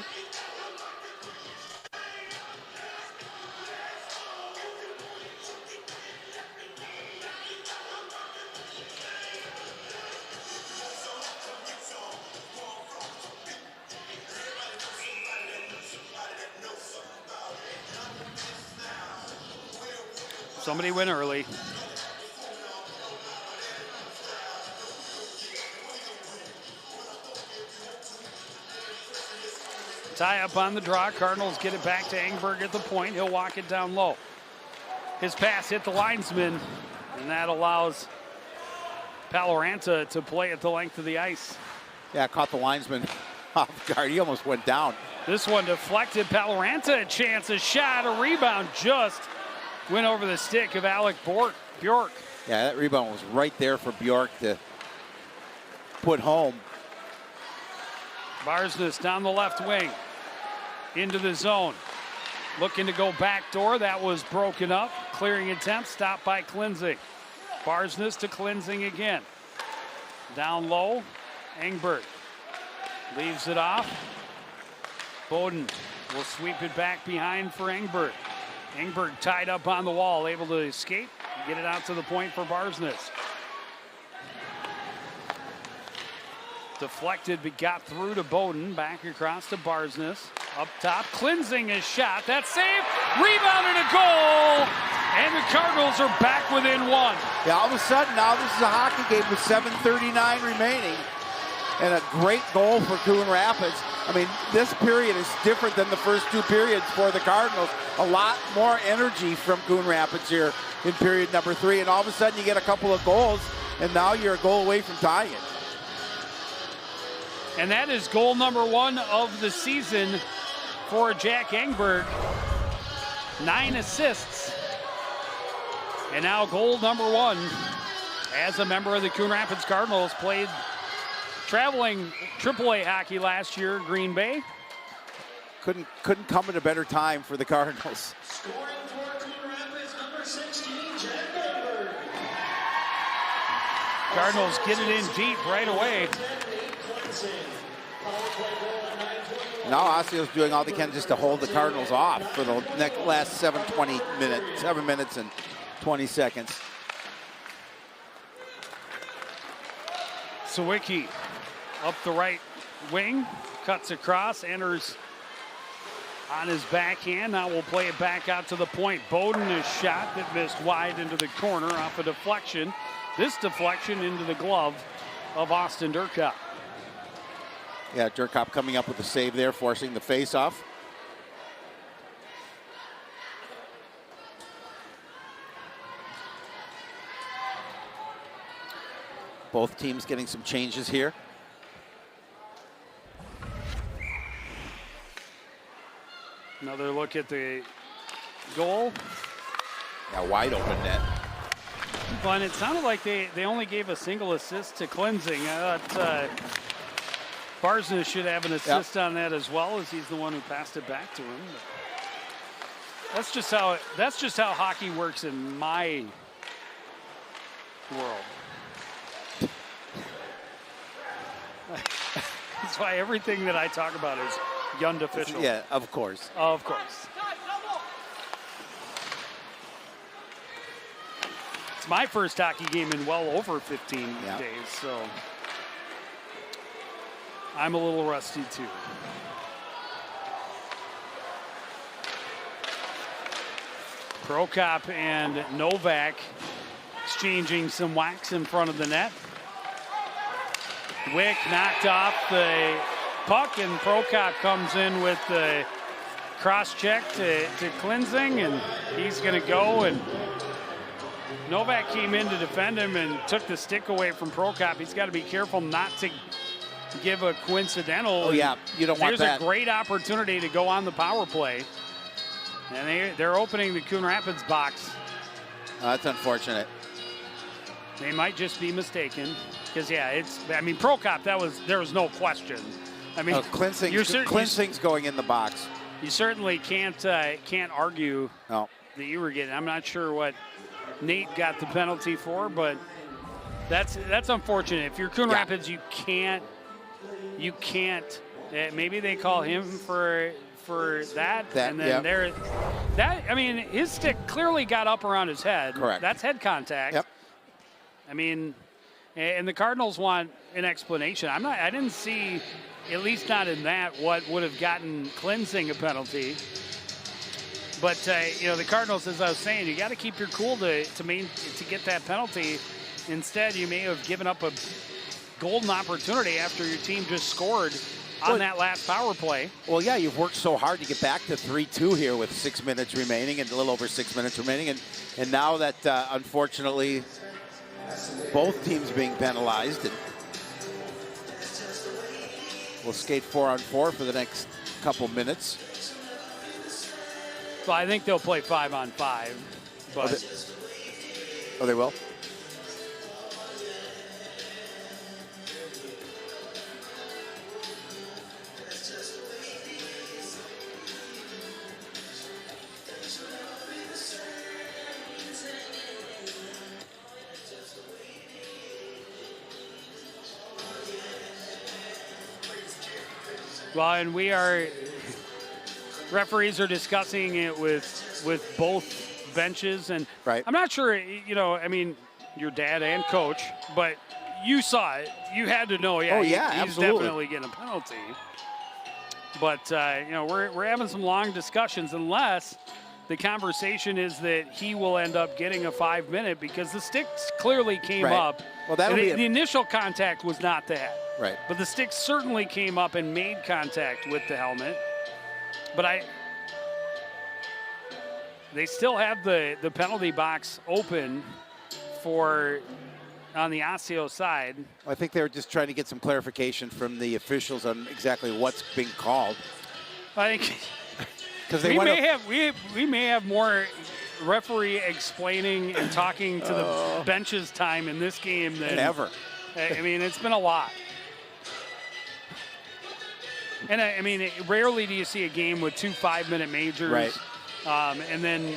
Somebody went early. Tie up on the draw. Cardinals get it back to Engberg at the point. He'll walk it down low. His pass hit the linesman, and that allows Paloranta to play at the length of the ice. Yeah, caught the linesman off guard. He almost went down. This one deflected. Paloranta a chance, a shot, a rebound, just went over the stick of Alec Bjork. Yeah, that rebound was right there for Bjork to put home. Barsness down the left wing, into the zone. Looking to go backdoor. That was broken up. Clearing attempt stopped by Klinzing. Barsness to Klinzing again. Down low, Engberg leaves it off. Bowden will sweep it back behind for Engberg. Engberg tied up on the wall, able to escape, get it out to the point for Barsness. Deflected, but got through to Bowden. Back across to Barsness. Up top, Klinzing is shot. That's saved. Rebound and a goal. And the Cardinals are back within one. Yeah, all of a sudden now this is a hockey game with 7:39 remaining. And a great goal for Coon Rapids. I mean, this period is different than the first two periods for the Cardinals. A lot more energy from Coon Rapids here in period number 3. And all of a sudden you get a couple of goals, and now you're a goal away from tying it. And that is goal number 1 of the season for Jack Engberg. 9 assists. And now goal number 1 as a member of the Coon Rapids Cardinals. Played traveling AAA hockey last year in Green Bay. Couldn't come at a better time for the Cardinals. Scoring for Coon Rapids, number 16, Jack Engberg. Cardinals get it in deep right away. Now Osseo's doing all they can just to hold the Cardinals off for the last 7 minutes and 20 seconds. Sawicki up the right wing, cuts across, enters on his backhand. Now we'll play it back out to the point. Bowden, a shot that missed wide into the corner off a deflection. This deflection into the glove of Austin Durkop. Yeah, Durkop coming up with the save there, forcing the face-off. Both teams getting some changes here. Another look at the goal. Yeah, wide open net. But it sounded like they only gave a single assist to Klinzing. I thought Barsness should have an assist on that as well, as he's the one who passed it back to him. But that's just how hockey works in my world. That's why everything that I talk about is Yund official. Yeah, of course. Of course. It's my first hockey game in well over 15 days, so I'm a little rusty too. Prokop and Novak exchanging some wax in front of the net. Wick knocked off the puck, and Prokop comes in with the cross check to Klinzing, and he's going to go. And Novak came in to defend him and took the stick away from Prokop. He's got to be careful not to give a coincidental. Oh yeah, you don't want that. There's a great opportunity to go on the power play, and they're opening the Coon Rapids box. That's unfortunate. They might just be mistaken, because Prokop, there was no question. I mean, Klinzing's going in the box. You certainly can't argue that you were getting. I'm not sure what Nate got the penalty for, but that's unfortunate. If you're Coon Rapids, you can't. Maybe they call him for that and then his stick clearly got up around his head. Correct. That's head contact. Yep. I mean, and the Cardinals want an explanation. I didn't see, at least not in that, what would have gotten Klinzing a penalty. But the Cardinals, as I was saying, you got to keep your cool to get that penalty. Instead, you may have given up a golden opportunity after your team just scored on that last power play. Well, yeah, you've worked so hard to get back to 3-2 here with 6 minutes remaining and a little over 6 minutes remaining. And now that, unfortunately, both teams being penalized. And we'll skate 4-on-4 for the next couple minutes. Well, I think they'll play 5-on-5. But Oh, they will? Well, and referees are discussing it with both benches, and right. I'm not sure, I mean, your dad and coach, but you saw it. You had to know, yeah, he's absolutely. definitely getting a penalty. But, we're having some long discussions unless the conversation is that he will end up getting a 5-minute because the sticks clearly came up. Well, that'll be the initial contact was not that. Right. But the stick certainly came up and made contact with the helmet. But they still have the penalty box open on the Osseo side. I think they were just trying to get some clarification from the officials on exactly what's being called. I think because we may have more referee explaining and talking to the benches time in this game than ever. I mean, it's been a lot. And I mean, rarely do you see a game with 2 5-minute majors. Right. And then,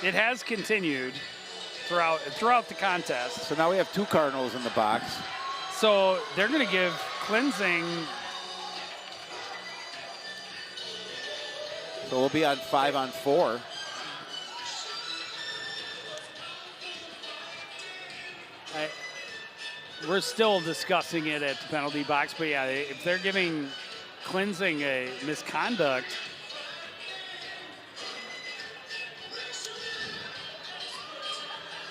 it has continued throughout the contest. So now we have 2 Cardinals in the box. So they're going to give cleansing. So we'll be on 5-on-4. We're still discussing it at the penalty box, but yeah, if they're giving cleansing a misconduct,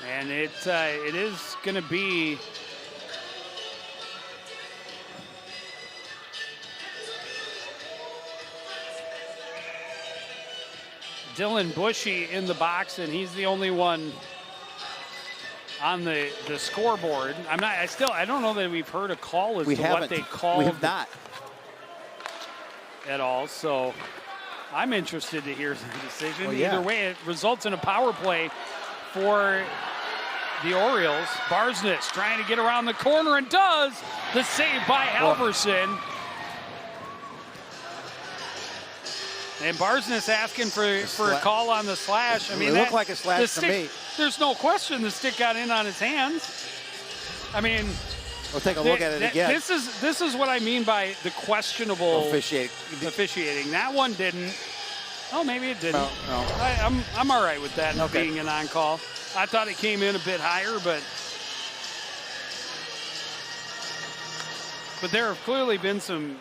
and it is going to be Dylan Bushy in the box, and he's the only one on the scoreboard. I don't know that we've heard a call as to what they called. We have not. At all, so I'm interested to hear the decision. Well, yeah. Either way, it results in a power play for the Orioles. Barsness trying to get around the corner and does. The save by Halverson. And Barsness asking for a call on the slash. I mean, it looked like a slash to me. There's no question the stick got in on his hands. I mean, we'll take a look at it again. This is what I mean by the questionable officiating. That one didn't. Oh, maybe it didn't. No. I'm all right with that being an on-call. I thought it came in a bit higher, but there have clearly been some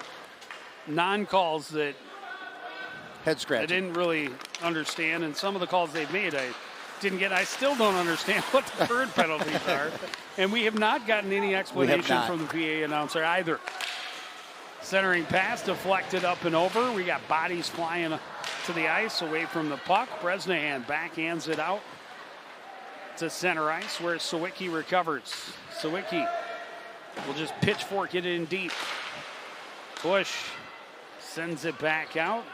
non-calls that head scratching. I didn't really understand, and some of the calls they've made I didn't get. I still don't understand what the third penalties are, and we have not gotten any explanation from the PA announcer either. Centering pass deflected up and over. We got bodies flying to the ice away from the puck. Bresnahan backhands it out to center ice where Sawicki recovers. Sawicki will just pitchfork it in deep. Bush sends it back out.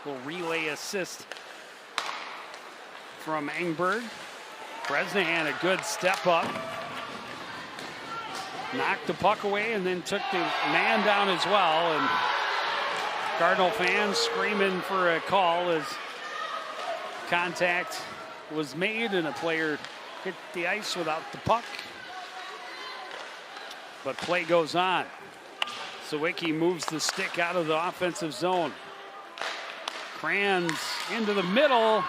Will relay assist from Engberg. Bresnahan a good step up. Knocked the puck away and then took the man down as well. And Cardinal fans screaming for a call as contact was made and a player hit the ice without the puck. But play goes on. Sawicki moves the stick out of the offensive zone. Kranz into the middle.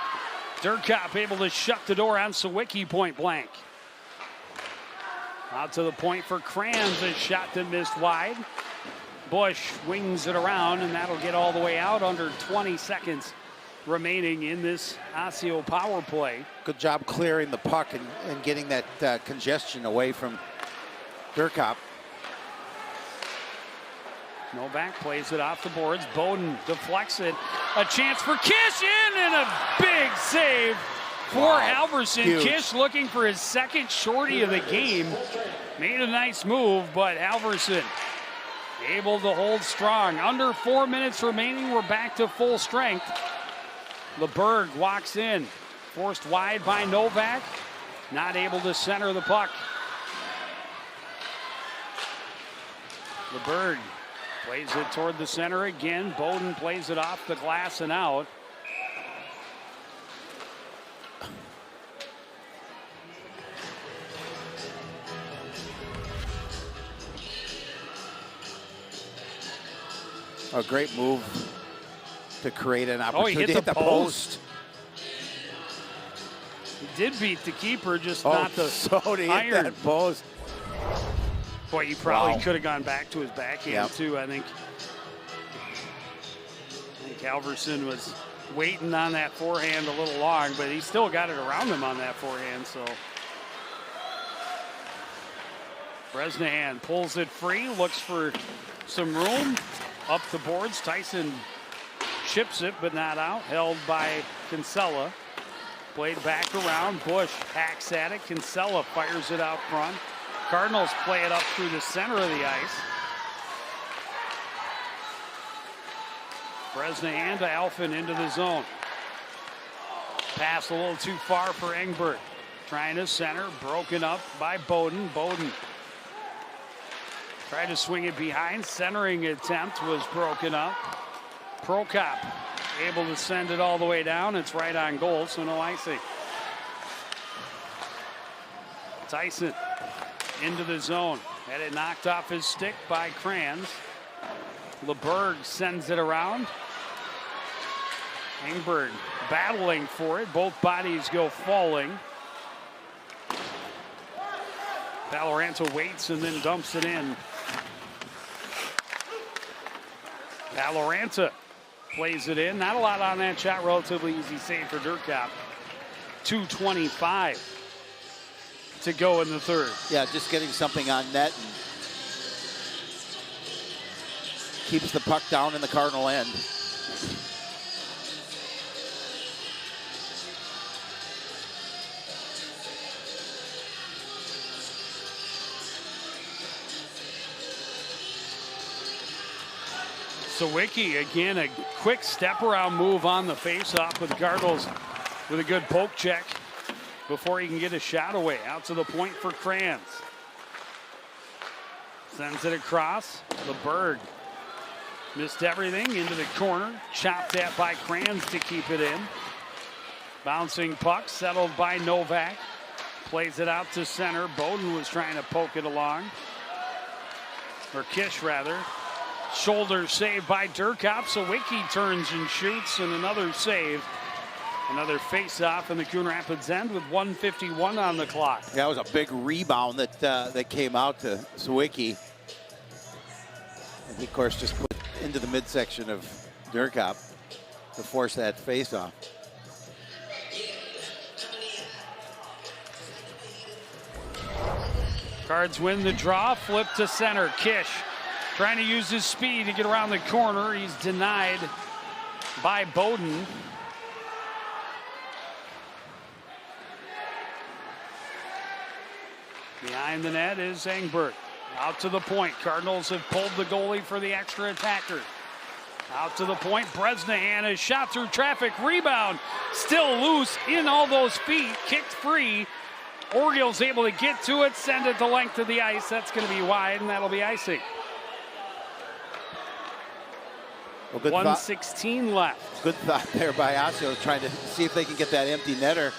Durkop able to shut the door on Sawicki point blank. Out to the point for Kranz, a shot that missed wide. Bush wings it around, and that'll get all the way out. Under 20 seconds remaining in this Osseo power play. Good job clearing the puck and getting that congestion away from Durkop. Novak plays it off the boards. Bowden deflects it. A chance for Kish in, and a big save for Halverson. Huge. Kish looking for his second shorty of the game. Made a nice move, but Halverson able to hold strong. Under 4 minutes remaining, we're back to full strength. LeBerg walks in, forced wide by Novak. Not able to center the puck. LeBerg plays it toward the center again. Bowden plays it off the glass and out. A great move to create an Oh, he opportunity. hit the post. He did beat the keeper, just Oh, not the so to hit iron. that post. Boy, he probably Wow. could have gone back to his backhand Yep. too. I think Halverson was waiting on that forehand a little long, but he still got it around him on that forehand. So Bresnahan pulls it free, looks for some room up the boards. Tyson chips it, but not out. Held by Kinsella. Played back around. Bush hacks at it. Kinsella fires it out front. Cardinals play it up through the center of the ice. Bresnahan to Alphin into the zone. Pass a little too far for Engberg. Trying to center, broken up by Bowden. Bowden tried to swing it behind. Centering attempt was broken up. Prokop able to send it all the way down. It's right on goal, so no icing. Tyson into the zone. Had it knocked off his stick by Kranz. LeBerg sends it around. Engberg battling for it. Both bodies go falling. Valoranta waits and then dumps it in. Valoranta plays it in. Not a lot on that shot. Relatively easy save for Durkop. 2:25 to go in the third. Yeah, just getting something on net and keeps the puck down in the Cardinal end. Sawicki again, a quick step around move on the faceoff with the Cardinals with a good poke check before he can get a shot away. Out to the point for Kranz. Sends it across. LeBerg missed everything into the corner. Chopped at by Kranz to keep it in. Bouncing puck settled by Novak. Plays it out to center. Bowden was trying to poke it along. Or Kish rather. Shoulder save by Durkop. Sawicki turns and shoots, and another save. Another face-off in the Coon Rapids end with 1:51 on the clock. That was a big rebound that came out to Sawicki. And he, of course, just put into the midsection of Durkop to force that face-off. Cards win the draw. Flip to center. Kish trying to use his speed to get around the corner. He's denied by Bowden. Behind the net is Engberg. Out to the point. Cardinals have pulled the goalie for the extra attacker. Out to the point. Bresnahan is shot through traffic. Rebound. Still loose in all those feet. Kicked free. Orioles able to get to it. Send it the length of the ice. That's going to be wide, and that'll be icing. Well, good 1:16 left. Good thought there by Osseo, trying to see if they can get that empty netter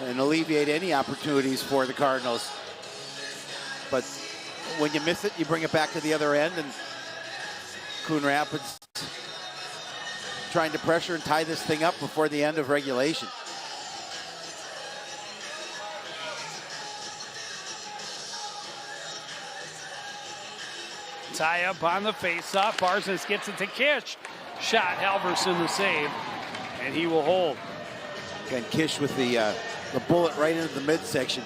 and alleviate any opportunities for the Cardinals. But when you miss it, you bring it back to the other end, and Coon Rapids trying to pressure and tie this thing up before the end of regulation. Tie up on the face-off. Barsness gets it to Kish. Shot. Halverson the save, and he will hold. Again, Kish with the bullet right into the midsection.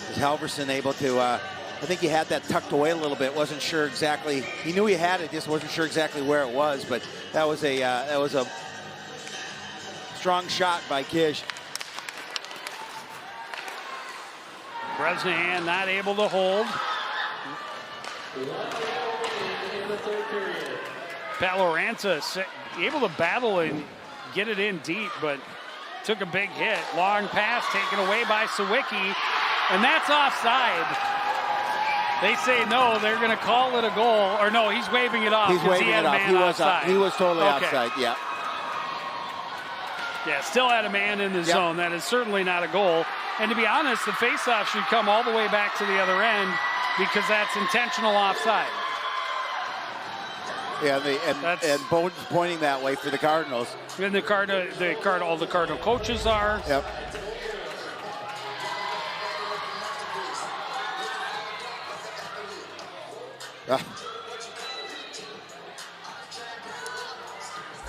Is Halverson able to I think he had that tucked away a little bit. Wasn't sure exactly. He knew he had it, just wasn't sure exactly where it was. But that was a strong shot by Kish. Bresnahan not able to hold. Paloranta able to battle and get it in deep, but took a big hit. Long pass taken away by Sawicki, and that's offside. They say no, they're going to call it a goal. Or no, he's waving it off. He's waving it off. He was totally offside, yeah. Yeah, still had a man in the zone. That is certainly not a goal. And to be honest, the faceoff should come all the way back to the other end because that's intentional offside. Yeah, and Bowden's pointing that way for the Cardinals. And all the Cardinal coaches are. Yep.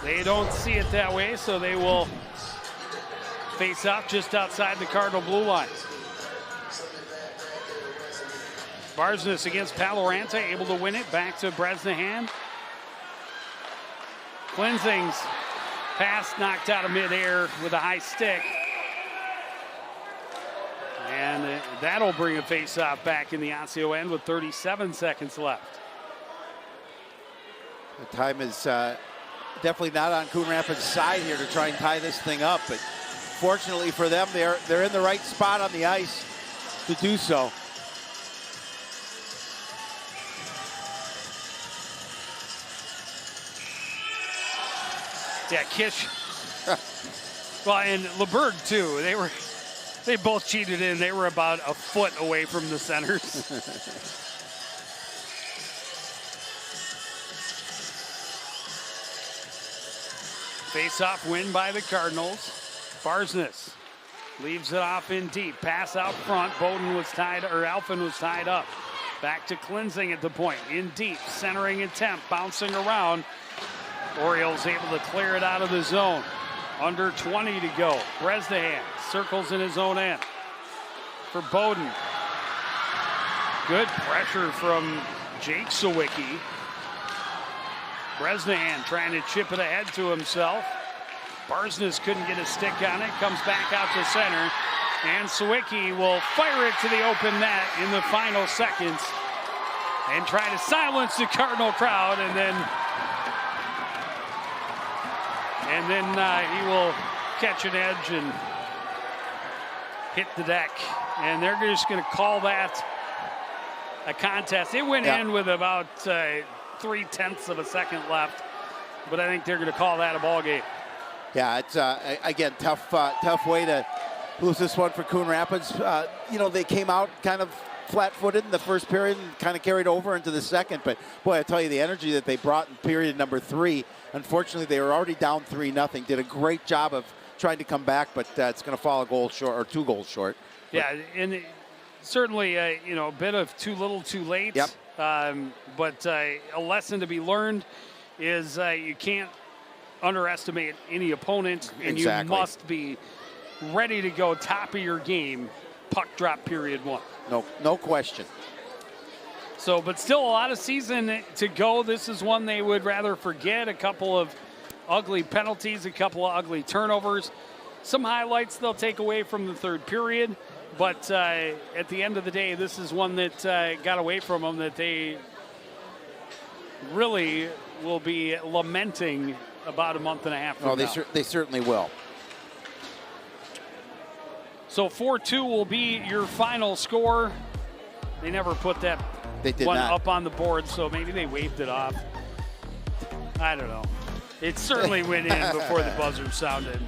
They don't see it that way, so they will face off just outside the Cardinal blue line. Barsness against Paloranta, able to win it. Back to Bresnahan. Cleansing's pass knocked out of midair with a high stick. And that'll bring a face-off back in the Osseo end with 37 seconds left. The time is definitely not on Coon Rapids' side here to try and tie this thing up, but fortunately for them, they're in the right spot on the ice to do so. Yeah, Kish. Well, and LeBerg too. They both cheated in. They were about a foot away from the centers. Face-off win by the Cardinals. Barsness leaves it off in deep. Pass out front. Alphen was tied up. Back to Cleansing at the point. In deep. Centering attempt. Bouncing around. Orioles able to clear it out of the zone. Under 20 to go. Bresnahan circles in his own end. For Bowden. Good pressure from Jake Sawicki. Bresnahan trying to chip it ahead to himself. Barsness couldn't get a stick on it. Comes back out to center. And Sawicki will fire it to the open net in the final seconds. And try to silence the Cardinal crowd. And then he will catch an edge and hit the deck. And they're just going to call that a contest. It went in with about 0.3 of a second left, but I think they're going to call that a ball game. Yeah, it's again tough way to lose this one for Coon Rapids. They came out kind of flat-footed in the first period and kind of carried over into the second. But boy, I tell you, the energy that they brought in period number 3. Unfortunately, they were already down 3-0. Did a great job of trying to come back, but it's going to fall a goal short or 2 goals short. Yeah, and certainly a bit of too little, too late. Yep. But a lesson to be learned is you can't underestimate any opponent, and you must be ready to go top of your game. Puck drop period 1. No question. So, but still a lot of season to go. This is one they would rather forget. A couple of ugly penalties, a couple of ugly turnovers. Some highlights they'll take away from the third period. But at the end of the day, this is one that got away from them that they really will be lamenting about a month and a half from now. They certainly will. So 4-2 will be your final score. They never put that one up on the board, so maybe they waved it off. I don't know. It certainly went in before the buzzer sounded.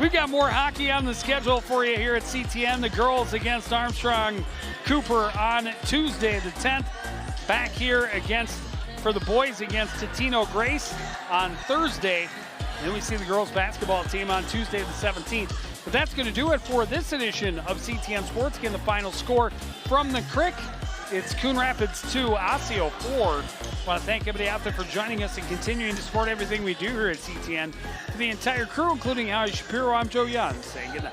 We've got more hockey on the schedule for you here at CTN. The girls against Armstrong Cooper on Tuesday the 10th. Back here for the boys against Totino Grace on Thursday. And then we see the girls basketball team on Tuesday the 17th. But that's going to do it for this edition of CTN Sports. Again, the final score from the Crick. It's Coon Rapids 2, Osseo 4. I want to thank everybody out there for joining us and continuing to support everything we do here at CTN. To the entire crew, including Howie Shapiro, I'm Joe Young, saying good night.